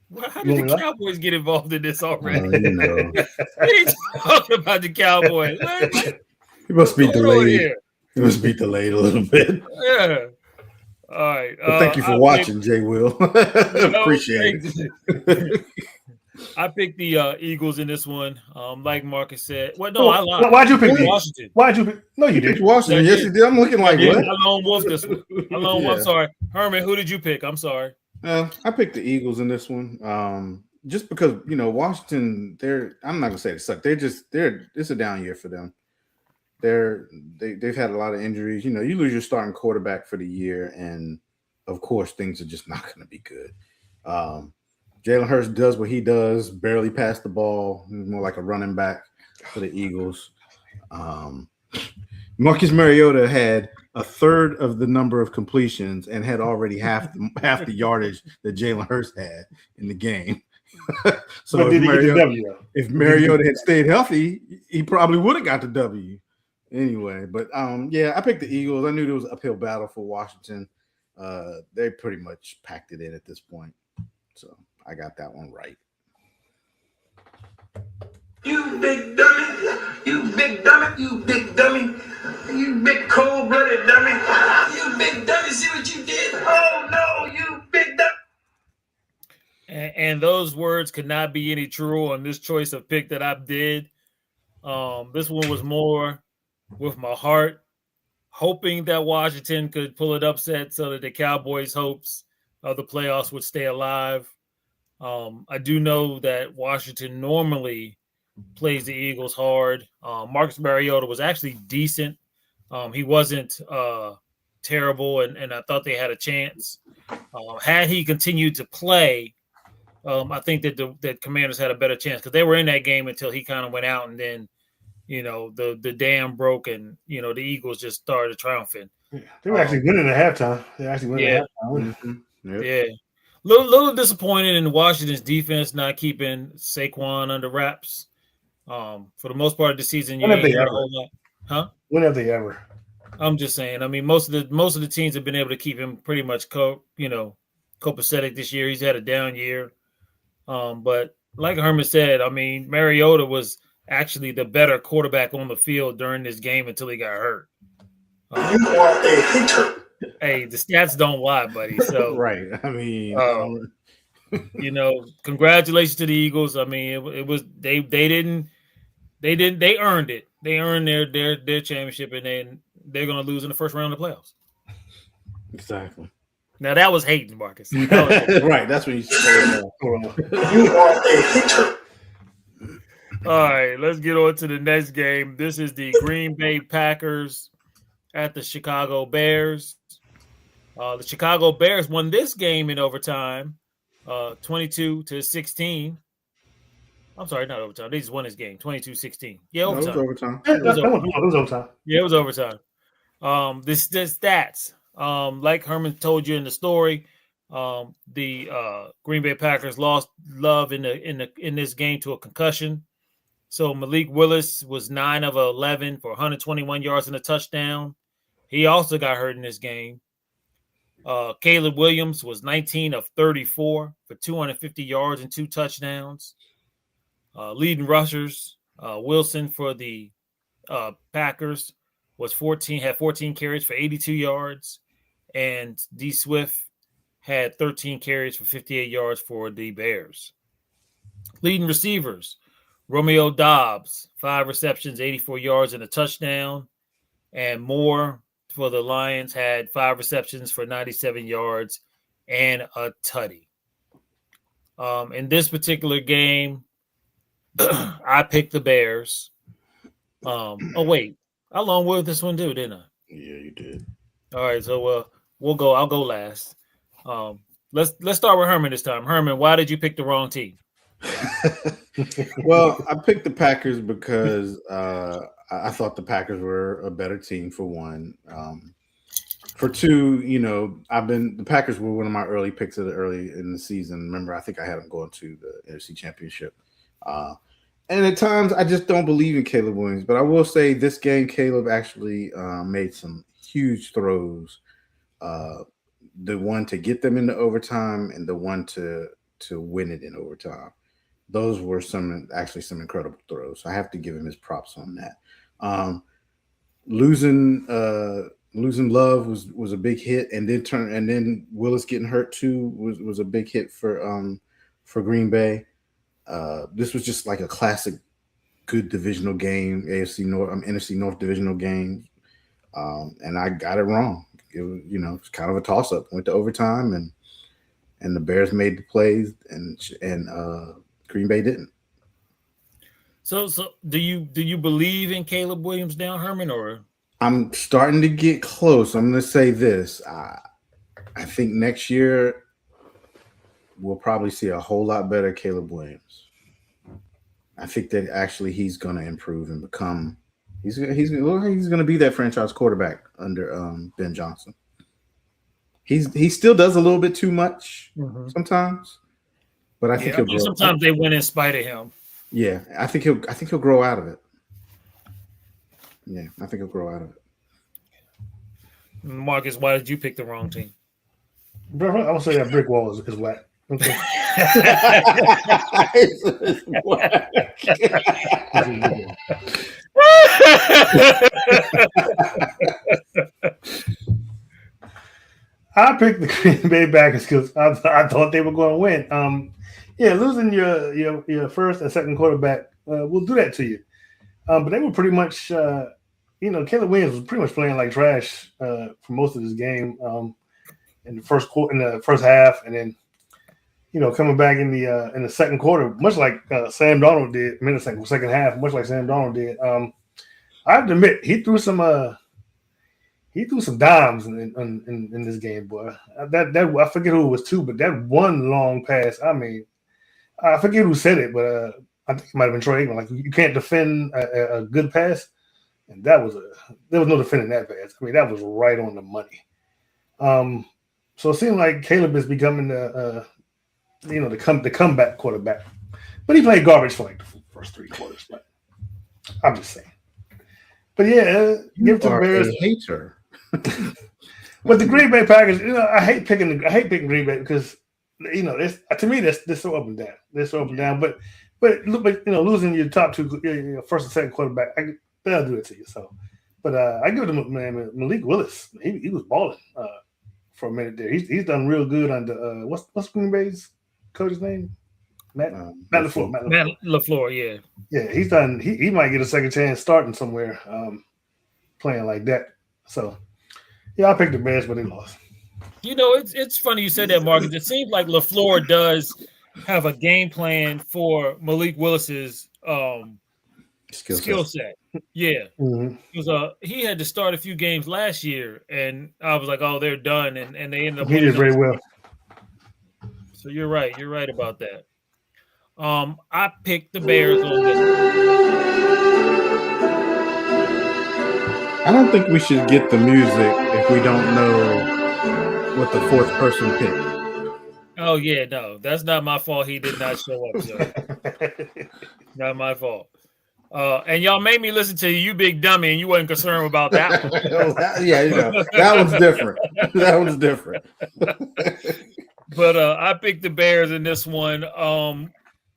Well, how did the Cowboys get involved in this already? We ain't talking about the Cowboys. He must be delayed. He must be delayed a little bit. Yeah. All right. Well, thank you for watching, Jay Will. Appreciate it. I picked the Eagles in this one. Like Marcus said. Well, no, I lied. Why'd you pick Washington? Why'd you pick? No, you did. Washington. Yes, you did. I'm looking like what? I lone wolf this one. I'm sorry. Herman, who did you pick? I'm sorry. I picked the Eagles in this one. Just because, Washington, I'm not gonna say they suck. It's a down year for them. They've had a lot of injuries. You lose your starting quarterback for the year, and of course things are just not gonna be good. Jalen Hurts does what he does, barely pass the ball. He's more like a running back for the Eagles. Marcus Mariota had a third of the number of completions and had already half the yardage that Jalen Hurts had in the game. So if Mariota had stayed healthy, he probably would have got the W. Anyway, but I picked the Eagles. I knew there was an uphill battle for Washington. They pretty much packed it in at this point. So I got that one right. You big dummy. You big dummy. You big dummy. You big cold-blooded dummy. You big dummy. See what you did? Oh, no, you big dummy. And those words could not be any truer on this choice of pick that I did. This one was more with my heart, hoping that Washington could pull it upset so that the Cowboys' hopes of the playoffs would stay alive. I do know that Washington normally plays the Eagles hard. Marcus Mariota was actually decent. He wasn't terrible, and I thought they had a chance. Had he continued to play, I think that the Commanders had a better chance because they were in that game until he kind of went out, and then the dam broke, and the Eagles just started triumphing. Yeah, they were actually winning at halftime. They actually winning at halftime. Mm-hmm. Yep. Yeah. Little disappointed in Washington's defense not keeping Saquon under wraps. For the most part of the season, When have they heard a ever? whole lot. Huh? When have they ever? I'm just saying. I mean, most of the teams have been able to keep him pretty much copacetic this year. He's had a down year. But like Herman said, I mean, Mariota was actually the better quarterback on the field during this game until he got hurt. You are a hater. Hey, the stats don't lie, buddy. So Right. I mean, congratulations to the Eagles. I mean, it was they earned it. They earned their championship, and then they're going to lose in the first round of the playoffs. exactly. Now that was hating, Marcus. That was hating. Right. That's when you say You are a hater. All right, let's get on to the next game. This is the Green Bay Packers at the Chicago Bears. The Chicago Bears won this game in overtime, 22-16. I'm sorry, not overtime. They just won this game, 22-16. Yeah, no, it was overtime. overtime. It was overtime. Yeah, it was overtime. This stats. Like Herman told you in the story, the Green Bay Packers lost Love in this game to a concussion. So Malik Willis was 9 of 11 for 121 yards and a touchdown. He also got hurt in this game. Caleb Williams was 19 of 34 for 250 yards and 2 touchdowns. Leading rushers, Wilson for the Packers had 14 carries for 82 yards, and D Swift had 13 carries for 58 yards for the Bears. Leading receivers, Romeo Doubs, 5 receptions, 84 yards and a touchdown, and Moore for the Lions had 5 receptions for 97 yards and a tutty. In this particular game, I picked the Bears. Oh wait, how long will this one do? Didn't I? Yeah, you did. All right, so we'll go. I'll go last. Let's start with Herman this time. Herman, why did you pick the wrong team? Well, I picked the Packers because I thought the Packers were a better team for one. For two, the Packers were one of my early picks early in the season. Remember, I think I had them going to the NFC Championship. And at times, I just don't believe in Caleb Williams. But I will say this game, Caleb actually made some huge throws. The one to get them into overtime and the one to win it in overtime. Those were some incredible throws. So I have to give him his props on that. Losing Love was a big hit, and then Willis getting hurt too was a big hit for Green Bay. This was just like a classic good divisional game, NFC North divisional game. And I got it wrong. It was, it's kind of a toss up. Went to overtime and the Bears made the plays and Green Bay didn't. So do you believe in Caleb Williams now, Herman, or? I'm starting to get close. I'm going to say this. I think next year we'll probably see a whole lot better Caleb Williams. I think that actually he's going to improve and become he's going to be that franchise quarterback under Ben Johnson. He still does a little bit too much sometimes, but I think he'll grow. Sometimes they win in spite of him. Yeah, I think he'll grow out of it. Yeah, I think he'll grow out of it. Marcus, why did you pick the wrong team? Bro, I would say that brick wall is whack. Okay. I picked the Green Bay Packers because I thought they were going to win. Losing your first and second quarterback will do that to you. But they were pretty much, Caleb Williams was pretty much playing like trash for most of this game in the first half, and then coming back in the second quarter, much like Sam Darnold did. I mean, the second half, much like Sam Darnold did. I have to admit, he threw some dimes in this game, boy. That I forget who it was to, but that one long pass. I mean, I forget who said it, but I think it might have been Troy Aikman. Like, you can't defend a good pass, and there was no defending that pass. I mean, that was right on the money. So it seemed like Caleb is becoming the comeback quarterback, but he played garbage for like the first 3 quarters. But I'm just saying. But yeah, give it to the Bears. A hater. But the Green Bay Packers, I hate picking Green Bay because to me they're so up and down. They're so up and down. But losing your top 2, your first and second quarterback, they'll do it to you. So, but I give it to Malik Willis. He was balling for a minute there. He's done real good under what's Green Bay's coach's name? Matt LaFleur. Matt LaFleur, yeah. Yeah, he's done. He might get a second chance starting somewhere, playing like that. So, yeah, I picked the Bears, but they lost. It's funny you said that, Marcus. It seems like LaFleur does have a game plan for Malik Willis's skill set. Yeah, because he had to start a few games last year, and I was like, oh, they're done, and they ended up. He did very well. So you're right. You're right about that. I picked the Bears on this. I don't think we should get the music if we don't know what the fourth person picked. Oh yeah, no, that's not my fault. He did not show up, sir. Not my fault. And y'all made me listen to You Big Dummy, and you wasn't concerned about that one. Yeah, that one's different. That one's different. But I picked the Bears in this one.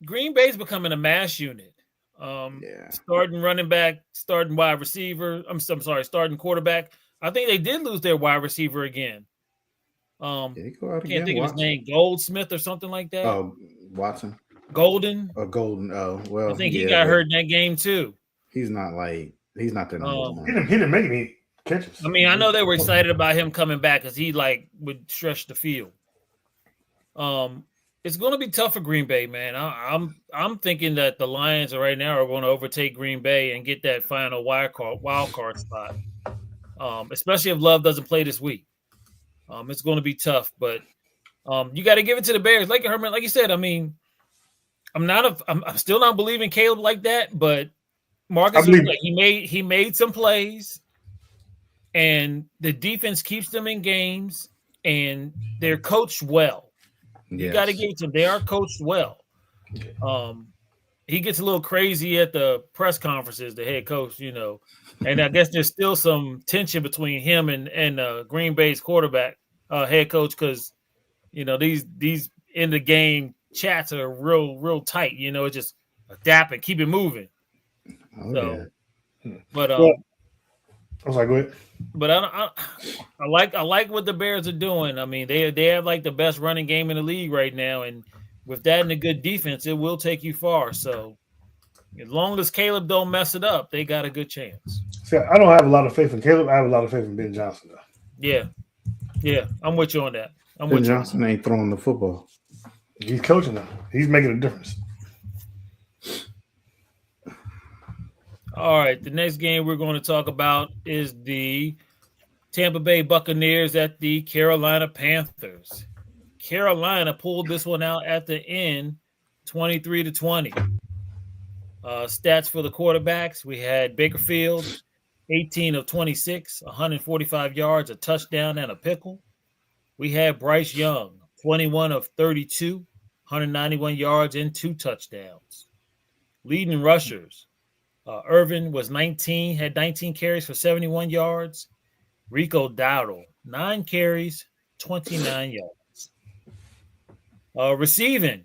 Green Bay's becoming a mass unit. Starting running back, starting wide receiver. I'm sorry, starting quarterback. I think they did lose their wide receiver again. Can't think of his name, Goldsmith or something like that. Oh, Watson. Golden. Golden. Oh, well. I think he got hurt in that game too. He's not the number one. He didn't make any catches. I mean, I know they were excited about him coming back because he would stretch the field. It's going to be tough for Green Bay, man. I'm thinking that the Lions right now are going to overtake Green Bay and get that final wild card spot. Especially if Love doesn't play this week. It's going to be tough, but you got to give it to the Bears. Like Herman, like you said, I mean, I'm still not believing Caleb like that, but Marcus, he made some plays, and the defense keeps them in games, and they're coached well. You got to give it to them. They are coached well. He gets a little crazy at the press conferences, the head coach, and I guess there's still some tension between him and Green Bay's quarterback, head coach, because these in the game chats are real tight. It's just adapt and keep it moving. But I was like, go ahead. But I like what the Bears are doing. I mean, they have like the best running game in the league right now, and with that and a good defense, it will take you far. So as long as Caleb don't mess it up, they got a good chance. See, I don't have a lot of faith in Caleb. I have a lot of faith in Ben Johnson, though. Yeah, I'm with you on that. Ben Johnson ain't throwing the football. He's coaching them. He's making a difference. All right, the next game we're going to talk about is the Tampa Bay Buccaneers at the Carolina Panthers. Carolina pulled this one out at the end, 23-20. Stats for the quarterbacks: we had Bakerfield, 18 of 26, 145 yards, a touchdown, and a pickle. We had Bryce Young, 21 of 32, 191 yards, and 2 touchdowns. Leading rushers: Irvin had 19 carries for 71 yards. Rico Dowdle, 9 carries, 29 yards. Receiving,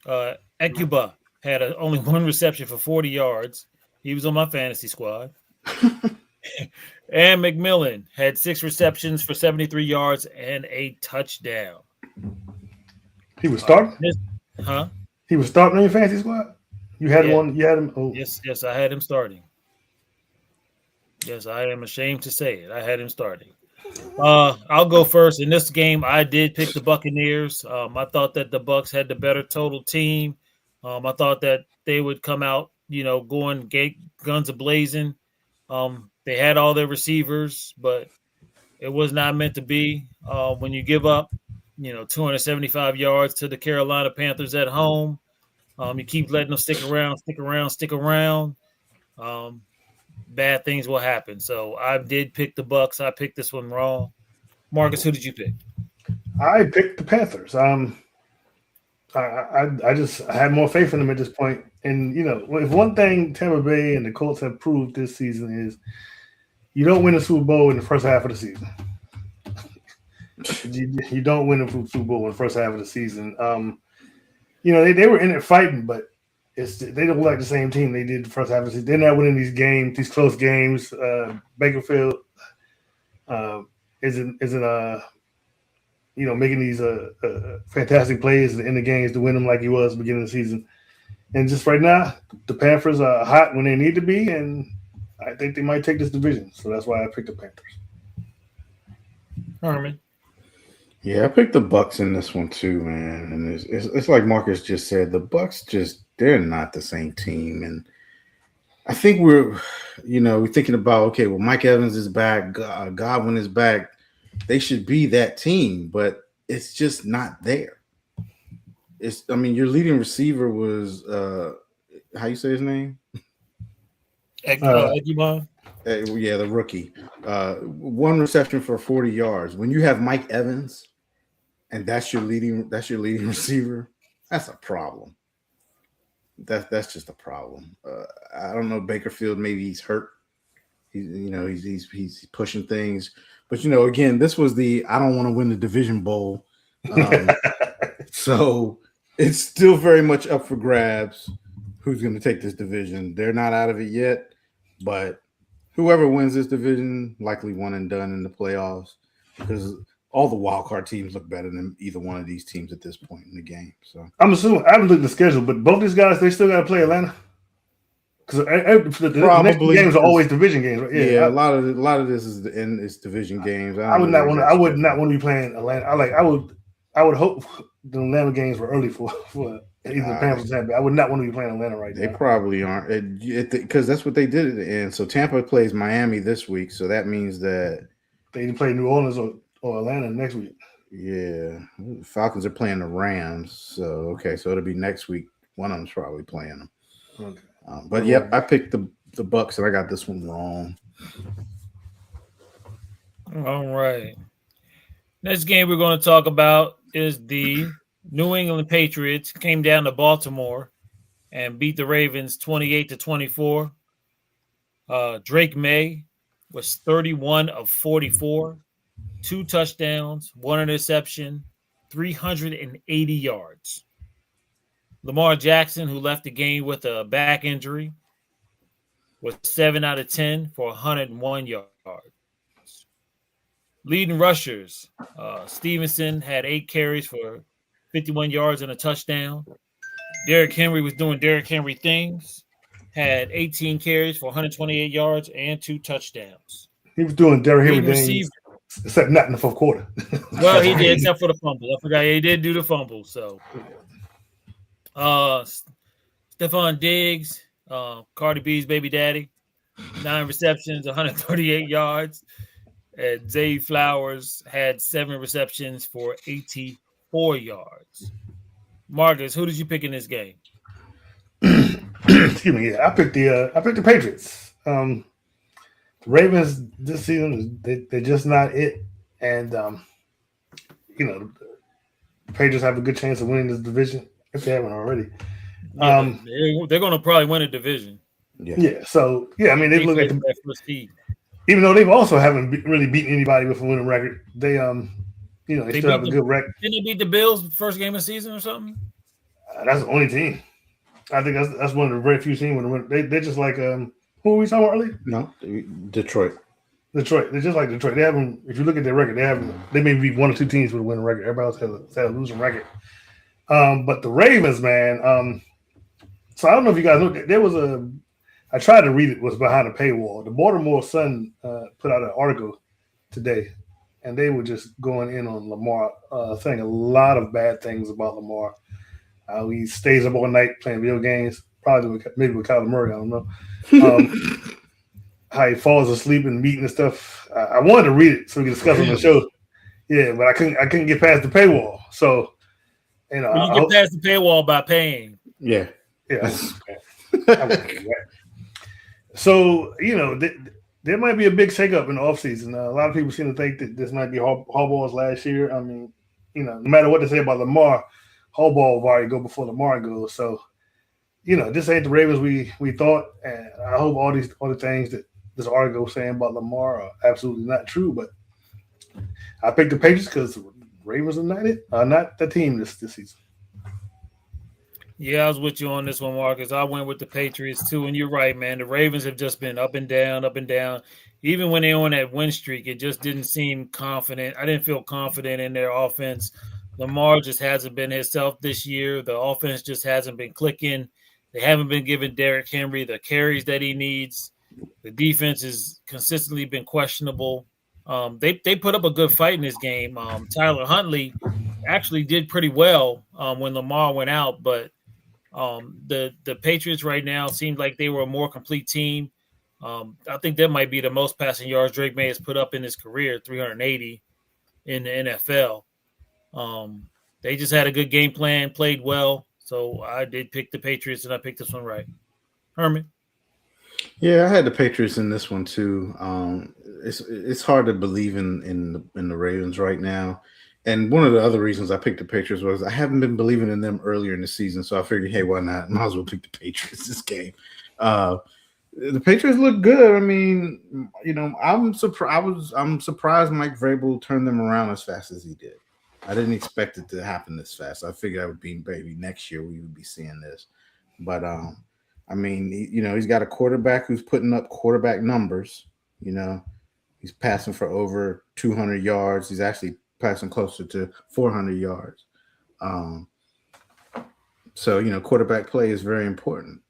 Ekuba had only 1 reception for 40 yards. He was on my fantasy squad. And McMillan had 6 receptions for 73 yards and a touchdown. He was starting? He was starting on your fantasy squad? You had one. You had him. Oh. Yes, I had him starting. Yes, I am ashamed to say it. I had him starting. I'll go first. In this game, I did pick the Buccaneers. I thought that the Bucs had the better total team. I thought that they would come out, going guns a-blazing. They had all their receivers, but it was not meant to be. When you give up, 275 yards to the Carolina Panthers at home, you keep letting them stick around. Bad things will happen. So I did pick the Bucs. I picked this one wrong. Marcus, who did you pick? I picked the Panthers. I had more faith in them at this point. And if one thing Tampa Bay and the Colts have proved this season is you don't win a Super Bowl in the first half of the season. You don't win a Super Bowl in the first half of the season. They were in it fighting, but they don't look like the same team they did the first half of the season. They're not winning these games, these close games. Baker Field isn't making these fantastic plays in the games to win them like he was at the beginning of the season. And just right now, the Panthers are hot when they need to be, and I think they might take this division. So that's why I picked the Panthers. Herman. Yeah, I picked the Bucs in this one too, man. And it's like Marcus just said, the Bucs they're not the same team. And I think we're thinking about, okay, well, Mike Evans is back, Godwin is back. They should be that team, but it's just not there. Your leading receiver was how you say his name? Egimon? Yeah, the rookie. One reception for 40 yards. When you have Mike Evans and that's your leading receiver, that's a problem. That's just a problem. I don't know, Bakerfield, maybe he's hurt. He's pushing things. But again, this was I don't want to win the division bowl. So it's still very much up for grabs who's going to take this division. They're not out of it yet, but whoever wins this division, likely one and done in the playoffs, because all the wild card teams look better than either one of these teams at this point in the game. So I'm assuming I haven't looked at the schedule, but both these guys, they still got to play Atlanta. Because the next games are always division games, right? Yeah, a lot of this is division games. I would not want to be playing Atlanta. I would hope the Atlanta games were early for either the Panthers or Tampa. I would not want to be playing Atlanta right now. They probably aren't, because that's what they did at the end. So Tampa plays Miami this week, so that means that they either play New Orleans or Atlanta next week. Yeah, Falcons are playing the Rams, so it'll be next week. One of them's probably playing them. Okay. But yep, I picked the Bucs, and I got this one wrong. All right. Next game we're going to talk about is the New England Patriots came down to Baltimore and beat the Ravens 28-24. Drake May was 31 of 44, 2 touchdowns, 1 interception, 380 yards. Lamar Jackson, who left the game with a back injury, was 7 out of 10 for 101 yards. Leading rushers, Stevenson had 8 carries for 51 yards and a touchdown. Derrick Henry was doing Derrick Henry things, had 18 carries for 128 yards and 2 touchdowns. He was doing Derrick Henry things, except not in the fourth quarter. Well, he did, except for the fumble. I forgot he did do the fumble. So, Stephon Diggs, Cardi B's baby daddy, 9 receptions, 138 yards. And Zay Flowers had 7 receptions for 84 yards. Marcus, who did you pick in this game? Excuse me. Yeah, I picked the Patriots. The Ravens this season, they're just not it, and the Patriots have a good chance of winning this division if they haven't already. Yeah, they're going to probably win a division. Yeah. So they look at the first seed. Even though they've also haven't really beaten anybody with a winning record, they still have a good record. Didn't they beat the Bills first game of the season or something? That's the only team. I think that's one of the very few teams when they're just like who were we talking about earlier? No, Detroit. They're just like Detroit. They haven't. If you look at their record, they may be 1 or 2 teams with a winning record. Everybody else has a losing record. But the Ravens, man. So I don't know if you guys know. There was I tried to read it. Was behind a paywall. The Baltimore Sun put out an article today and they were just going in on Lamar, saying a lot of bad things about Lamar. He stays up all night playing video games, maybe with Kyler Murray. I don't know. How he falls asleep in meeting and stuff. I wanted to read it so we could discuss it on the show. Yeah, but I couldn't get past the paywall. So, you get past the paywall by paying. Yeah. So, there might be a big shakeup in the offseason. A lot of people seem to think that this might be Harbaugh's last year. I mean, no matter what they say about Lamar, Harbaugh will already go before Lamar goes. So, this ain't the Ravens we thought. And I hope all the things that this article saying about Lamar are absolutely not true. But I picked the Patriots because Ravens are not the team this season. Yeah, I was with you on this one, Marcus. I went with the Patriots too, and you're right, man. The Ravens have just been up and down, up and down. Even when they're on that win streak, it just didn't seem confident. I didn't feel confident in their offense. Lamar just hasn't been himself this year. The offense just hasn't been clicking. They haven't been giving Derrick Henry the carries that he needs. The defense has consistently been questionable. They put up a good fight in this game. Tyler Huntley actually did pretty well when Lamar went out, but the Patriots right now seemed like they were a more complete team. I think that might be the most passing yards Drake May has put up in his career, 380 in the NFL. They just had a good game plan, played well. So I did pick the Patriots, and I picked this one right. Herman? Yeah, I had the Patriots in this one too. It's hard to believe in the Ravens right now. And one of the other reasons I picked the Patriots was I haven't been believing in them earlier in the season. So I figured, hey, why not? Might as well pick the Patriots this game. The Patriots look good. I mean, I'm surprised Mike Vrabel turned them around as fast as he did. I didn't expect it to happen this fast. I figured I would be maybe next year we would be seeing this. But I mean, he's got a quarterback who's putting up quarterback numbers. He's passing for over 200 yards. He's actually passing closer to 400 yards. So quarterback play is very important.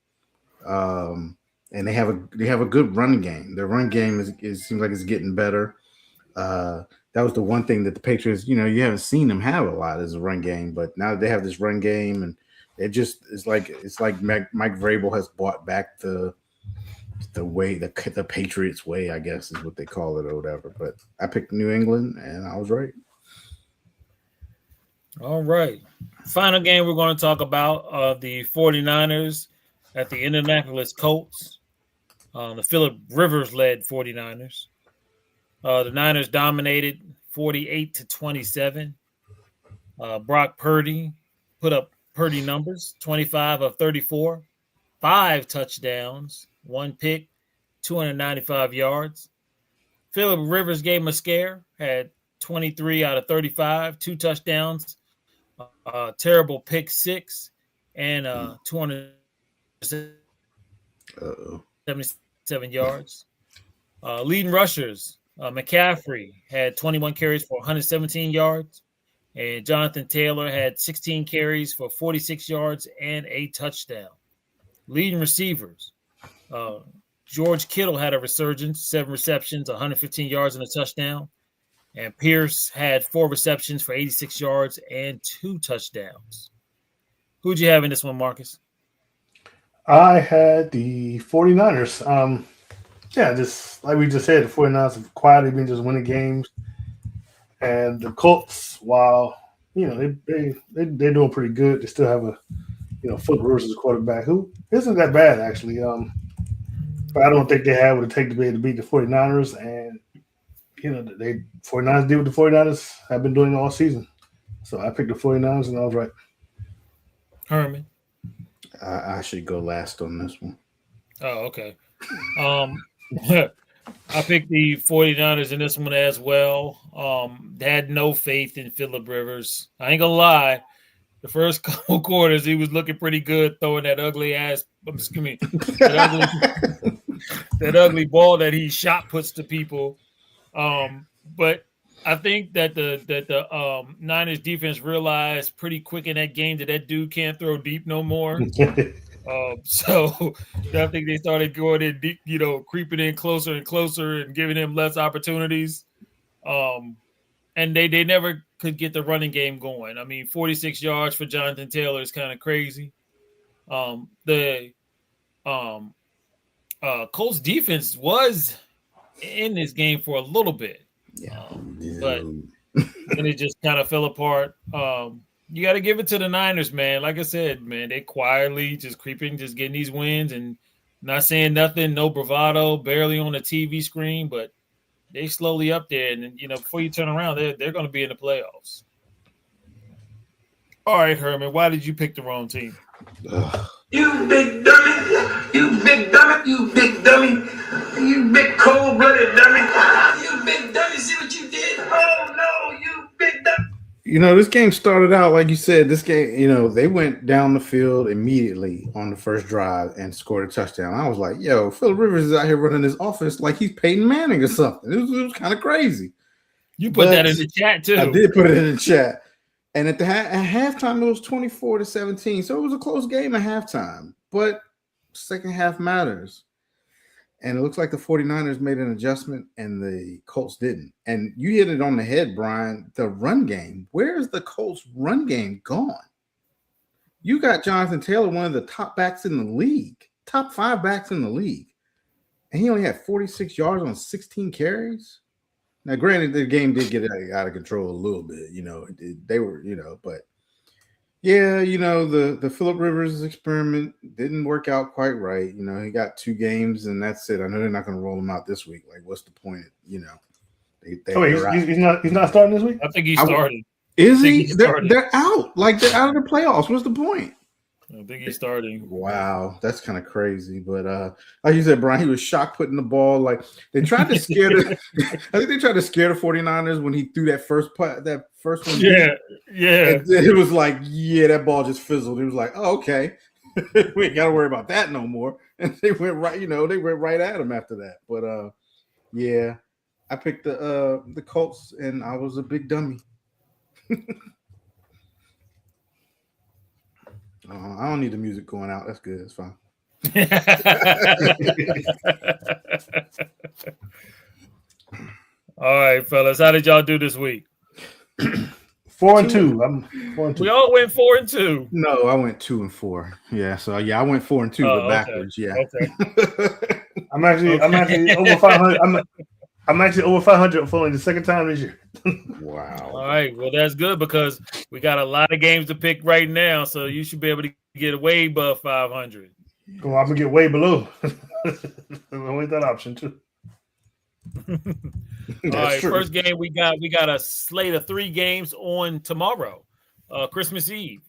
And they have a good run game. Their run game seems like it's getting better. That was the one thing that the Patriots, you haven't seen them have a lot is a run game, but now that they have this run game, and it's like Mike Vrabel has brought back the way the Patriots way, I guess is what they call it or whatever. But I picked New England, and I was right. All right. Final game we're going to talk about the 49ers at the Indianapolis Colts. The Phillip Rivers-led 49ers. The Niners dominated 48-27. Brock Purdy put up Purdy numbers, 25 of 34, 5 touchdowns, 1 pick, 295 yards. Phillip Rivers gave him a scare, had 23 out of 35, 2 touchdowns, terrible pick 6, and 277 yards. Leading rushers, McCaffrey had 21 carries for 117 yards, and Jonathan Taylor had 16 carries for 46 yards and a touchdown. Leading receivers, George Kittle had a resurgence, 7 receptions, 115 yards and a touchdown. And Pierce had 4 receptions for 86 yards and 2 touchdowns. Who'd you have in this one, Marcus? I had the 49ers. Just like we just said, the 49ers have quietly been just winning games. And the Colts, while, they're doing pretty good, they still have a, Phillip Rivers as a quarterback who isn't that bad, actually. But I don't think they have what it takes to be able to beat the 49ers. And, the 49ers did what the 49ers have been doing all season. So I picked the 49ers, and I was right. Herman? I should go last on this one. Oh, okay. I picked the 49ers in this one as well. They had no faith in Phillip Rivers. I ain't gonna lie. The first couple quarters, he was looking pretty good, throwing that that ugly ball that he shot puts to people. But I think that the Niners defense realized pretty quick in that game that dude can't throw deep no more. So I think they started going in deep, creeping in closer and closer and giving him less opportunities. and they never could get the running game going. I mean, 46 yards for Jonathan Taylor is kind of crazy. The Colts defense was in this game for a little bit, but then it just kind of fell apart. You got to give it to the Niners, man. Like I said, man, they quietly just creeping, just getting these wins and not saying nothing, no bravado, barely on the TV screen, but they slowly up there. And, before you turn around, they're going to be in the playoffs. All right, Herman, why did you pick the wrong team? You big dummy. You big dummy. You big dummy. You big cold-blooded dummy. You big dummy. See what you did? Oh, no, you big dummy. This game started out, like you said, this game, they went down the field immediately on the first drive and scored a touchdown. I was like, yo, Phillip Rivers is out here running his offense like he's Peyton Manning or something. It was kind of crazy. You put that in the chat, too. I did put it in the chat. And at halftime, it was 24-17. So it was a close game at halftime. But second half matters. And it looks like the 49ers made an adjustment and the Colts didn't. And you hit it on the head, Brian. The run game. Where's the Colts run game gone? You got Jonathan Taylor, one of the top backs in the league, top 5 backs in the league. And he only had 46 yards on 16 carries. Now, granted, the game did get out of control a little bit. They were, but yeah, the Phillip Rivers experiment didn't work out quite right. He got 2 games and that's it. I know they're not going to roll him out this week. Like, what's the point? He's not starting this week? I think he started. Is he? They're out. Like, they're out of the playoffs. What's the point? I think he's starting. Wow, that's kind of crazy. But like you said, Brian, he was shocked putting the ball. Like, they tried to scare I think they tried to scare the 49ers when he threw that first one. Yeah. And it was like, that ball just fizzled. It was like, oh, okay. We ain't got to worry about that no more. And they went right, they went right at him after that. But I picked the Colts, and I was a big dummy. I don't need the music going out. That's good. It's fine. All right, fellas. How did y'all do this week? 4-2. I'm 4-2. We all went 4-2. No, I went 2-4. Yeah, so I went 4-2, but backwards. Yeah. Okay. I'm actually over 500. I'm actually over 500 for only the second time this year. Wow. All right. Well, that's good because we got a lot of games to pick right now, so you should be able to get way above 500. Well, I'm gonna get way below. With that option too. All right. True. First game we got a slate of 3 games on tomorrow, Christmas Day.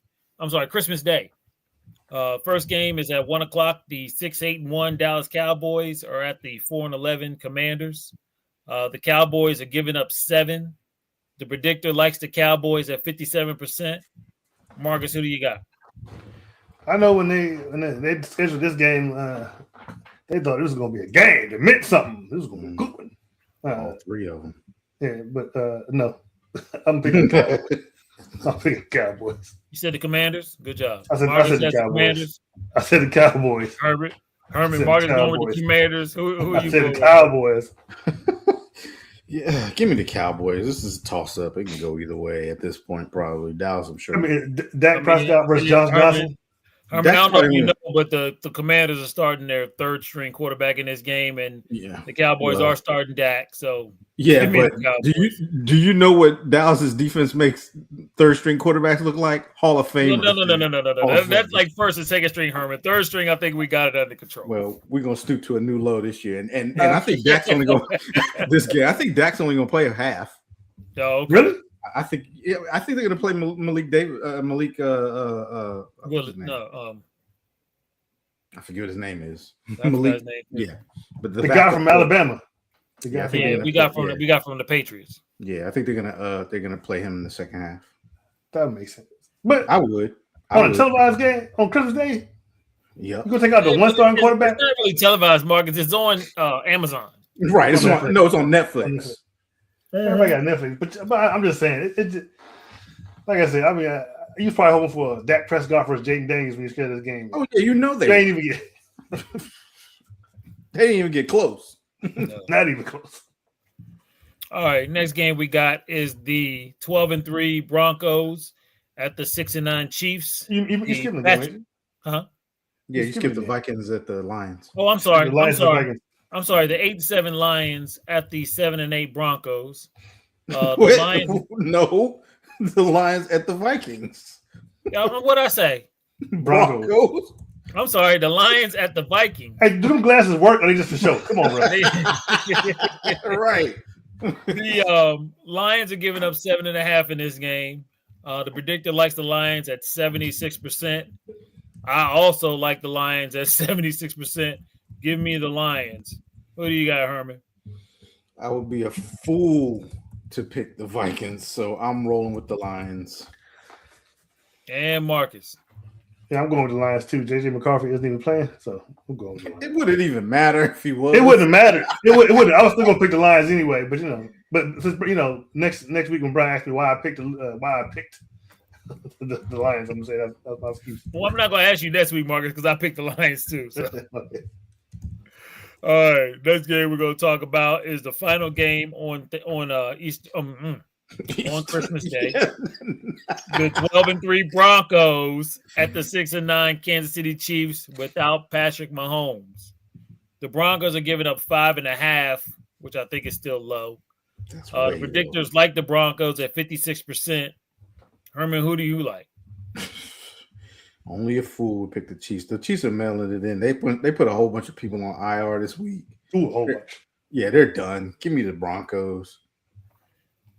First game is at 1:00. The 6-8-1 Dallas Cowboys are at the 4-11 Commanders. The Cowboys are giving up 7. The predictor likes the Cowboys at 57%. Marcus, who do you got? I know when they scheduled this game, they thought it was going to be a game. It meant something. This was going to be a good one. All 3 of them. Yeah, but no. I'm picking Cowboys. You said the Commanders? Good job. I said the Cowboys. Commanders. I said the Cowboys. Herman, Marcus going with the Commanders. Who are I you said going the with? Cowboys. Yeah, give me the Cowboys. This is a toss-up. It can go either way at this point, probably. Dallas, I'm sure. I mean, Dak Prescott versus Josh Johnson. Herman, I don't know if you know, but the Commanders are starting their 3rd-string quarterback in this game, and the Cowboys are starting Dak. So but do you know what Dallas's defense makes 3rd-string quarterbacks look like? Hall of Fame. No. That's like 1st and 2nd-string, Herman. 3rd string, I think we got it under control. Well, we're gonna stoop to a new low this year, and I think Dak's only going this game. I think Dak's only gonna play a half. Oh, okay. Really? I think they're gonna play Malik Davis. Malik. I forget what his name is. Malik. Yeah, but the guy from Alabama. We got from the Patriots. Yeah, I think they're gonna play him in the second half. That makes sense. But I would on a televised game on Christmas Day. Yeah, you gonna take out the one-star quarterback? It's not really televised, Marcus. It's on Amazon. Right. It's on Netflix. Everybody got Netflix, but I'm just saying it like I said. I mean, you was probably hoping for Dak Prescott versus Jaden Daniels when you scheduled this game. Oh yeah, they ain't even they didn't even get close. No. Not even close. All right, next game we got is the 12-3 Broncos at the 6-9 Chiefs. You The skipping the Patrick- game, Huh? Yeah, you Skip skipped the it. Vikings at the Lions. Oh, I'm ain't sorry. you? The Lions and Vikings. I'm sorry. The 8-7 Lions at the 7-8 Broncos. The Wait, Lions. no, the Lions at the Vikings. What I say? Broncos. I'm sorry. The Lions at the Vikings. Hey, do them glasses work or they just for show? Come on, bro. Right. The Lions are giving up 7.5 in this game. The predictor likes the Lions at 76%. I also like the Lions at 76%. Give me the Lions. What do you got, Herman? I would be a fool to pick the Vikings, so I'm rolling with the Lions. And Marcus. Yeah, I'm going with the Lions too. JJ McCarthy isn't even playing, so I'm going with the Lions. It wouldn't even matter if he was. It wouldn't matter. It wouldn't. I was still gonna pick the Lions anyway, but since next week when Brian asked me why I picked the Lions, I'm gonna say that's my excuse. Well, I'm not going to ask you next week, Marcus, because I picked the Lions too. So. All right, next game we're going to talk about is the final game on Christmas Day. The 12-3 Broncos at the 6-9 Kansas City Chiefs without Patrick Mahomes. The Broncos are giving up 5.5, which I think is still low. That's The way predictors like the Broncos at 56%. Herman, who do you like? Only a fool would pick the Chiefs. The Chiefs are mailing it in. They put a whole bunch of people on IR this week. Ooh, a whole bunch. Yeah, they're done. Give me the Broncos.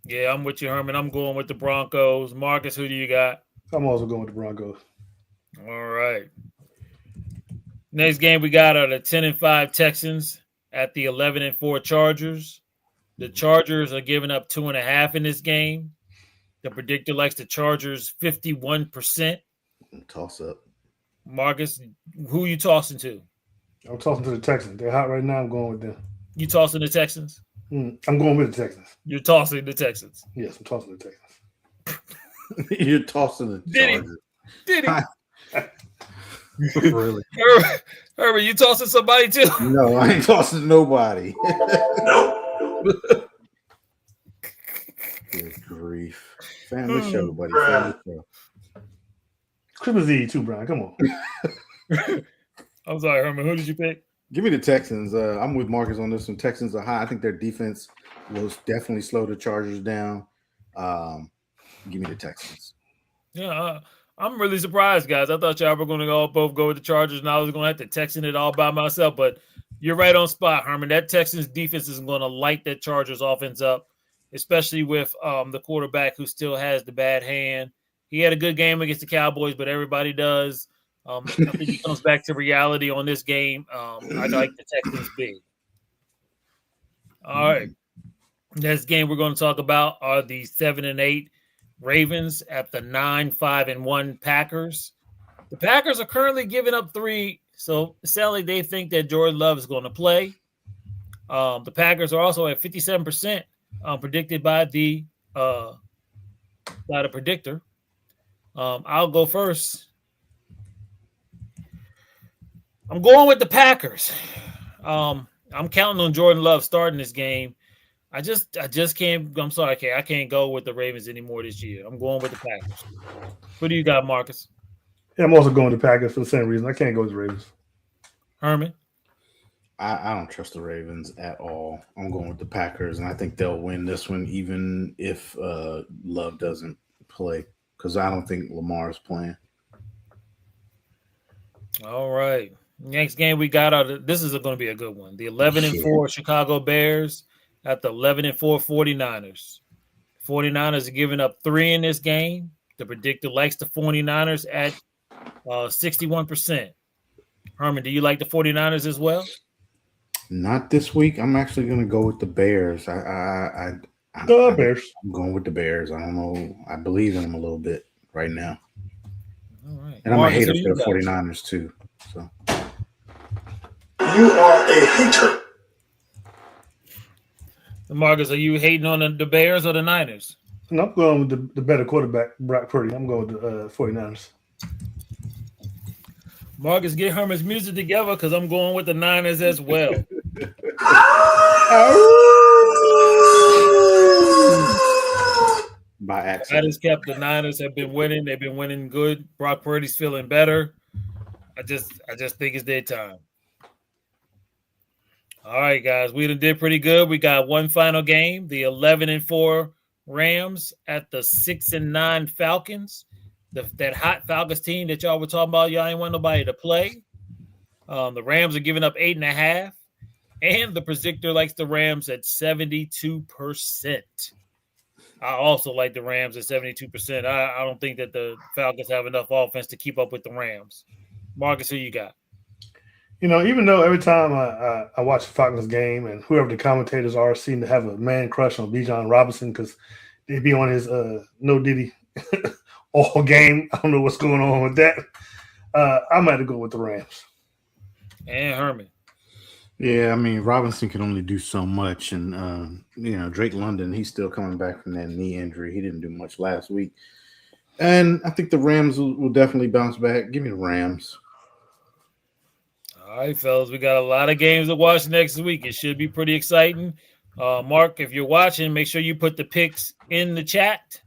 Yeah, I'm with you, Herman. I'm going with the Broncos. Marcus, who do you got? I'm also going with the Broncos. All right. Next game we got are the 10-5 Texans at the 11-4 Chargers. The Chargers are giving up 2.5 in this game. The predictor likes the Chargers 51%. Toss up. Marcus, who you tossing to? I'm tossing to the Texans. They're hot right now. I'm going with them. You tossing the Texans? I'm going with the Texans. You're tossing the Texans. Yes, I'm tossing the Texans. You're tossing the Chargers. Did he? Really? Herbert, you tossing somebody too? No, I ain't tossing nobody. No. Good grief. Family show, buddy. Family show. Christmas Eve too, Brian. Come on. I'm sorry, Herman. Who did you pick? Give me the Texans. I'm with Marcus on this one. Texans are high. I think their defense will definitely slow the Chargers down. Give me the Texans. Yeah, I'm really surprised, guys. I thought y'all were going to both go with the Chargers, and I was going to have to Texan it all by myself. But you're right on spot, Herman. That Texans defense is going to light that Chargers offense up, especially with the quarterback who still has the bad hand. He had a good game against the Cowboys, but everybody does. I think he comes back to reality on this game. I like the Texans big. All right. Next game we're going to talk about are the 7-8 Ravens at the 9-5-1 Packers. The Packers are currently giving up 3, so sadly they think that Jordan Love is going to play. The Packers are also at 57% predicted by the predictor. I'll go first. I'm going with the Packers. I'm counting on Jordan Love starting this game. I just can't. I'm sorry, I can't go with the Ravens anymore this year. I'm going with the Packers. What do you got, Marcus? Yeah, I'm also going to Packers for the same reason. I can't go with the Ravens. Herman? I don't trust the Ravens at all. I'm going with the Packers, and I think they'll win this one, even if Love doesn't play, because I don't think Lamar is playing. All right. Next game we got this is going to be a good one. The 11-4 Chicago Bears at the 11-4 49ers. 49ers are giving up 3 in this game. The predictor likes the 49ers at 61%. Herman, do you like the 49ers as well? Not this week. I'm actually going to go with the Bears. Bears. I'm going with the Bears. I don't know. I believe in them a little bit right now. All right. And I'm Marcus, a hater who for you the got? 49ers too. So You are a hater. Marcus, are you hating on the Bears or the Niners? And I'm going with the better quarterback, Brock Purdy. I'm going with the 49ers. Marcus, get Herman's music together because I'm going with the Niners as well. Facts. That has kept the Niners have been winning. They've been winning good. Brock Purdy's feeling better. I just think it's their time. All right, guys, we did pretty good. We got one final game: the 11-4 Rams at the 6-9 Falcons. That hot Falcons team that y'all were talking about. Y'all ain't want nobody to play. The Rams are giving up 8.5, and the predictor likes the Rams at 72%. I also like the Rams at 72%. I don't think that the Falcons have enough offense to keep up with the Rams. Marcus, who you got? You know, even though every time I watch the Falcons game and whoever the commentators are seem to have a man crush on Bijan Robinson because they be on his no Diddy all game. I don't know what's going on with that. I might have to go with the Rams. And Herman. Yeah, I mean, Robinson can only do so much. And, Drake London, he's still coming back from that knee injury. He didn't do much last week. And I think the Rams will definitely bounce back. Give me the Rams. All right, fellas, we got a lot of games to watch next week. It should be pretty exciting. Mark, if you're watching, make sure you put the picks in the chat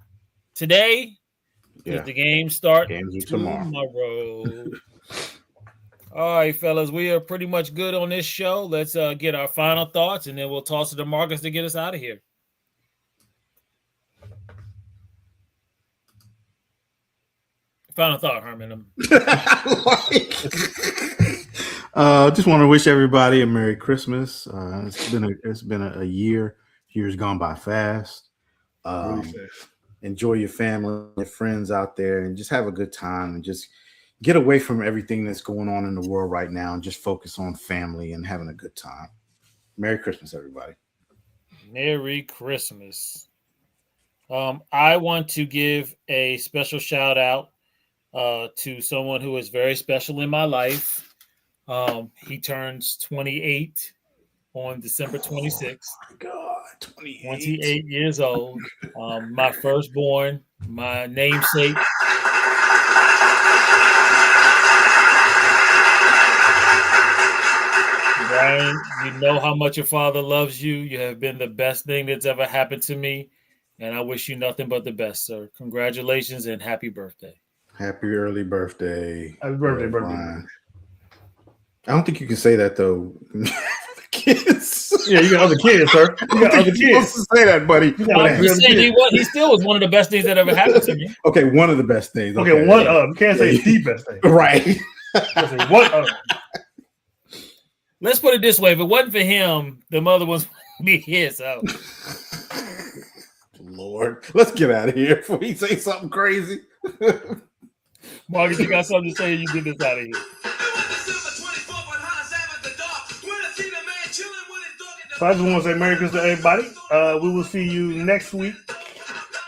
today. Yeah. The games start Games are tomorrow. All right, fellas, we are pretty much good on this show. Let's get our final thoughts, and then we'll toss it to Marcus to get us out of here. Final thought, Herman. Just want to wish everybody a Merry Christmas. It's been a year. Years gone by fast. Really fast. Enjoy your family, your friends out there, and just have a good time and just get away from everything that's going on in the world right now and just focus on family and having a good time. Merry Christmas, everybody. Merry Christmas. I want to give a special shout out to someone who is very special in my life. He turns 28 on December 26th. Oh my God, 28 years old. My firstborn, my namesake. Brian, you know how much your father loves you. You have been the best thing that's ever happened to me, and I wish you nothing but the best, sir. Congratulations and happy birthday. Happy early birthday. Happy birthday, Brian. I don't think you can say that, though. Kids. Yeah, you got other kids, sir. You got other You're kids. supposed to say that, buddy. I'm just saying he still was one of the best things that ever happened to me. Okay, one of the best things. Okay, one of. You can't say the best thing. Right. You can't say one of. Let's put it this way: if it wasn't for him, the mother was be his. So. Lord, let's get out of here before he say something crazy. Marcus, you got something to say? You get this out of here. So I just want to say Merry Christmas to everybody. We will see you next week.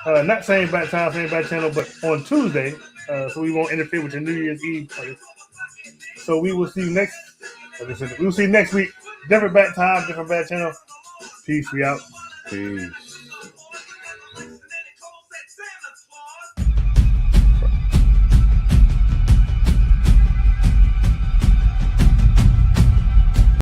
Not same bat time, same bat channel, but on Tuesday. So we won't interfere with your New Year's Eve party. So we will see you next. We will see you next week. Different bat time, different bat channel. Peace. We out. Peace.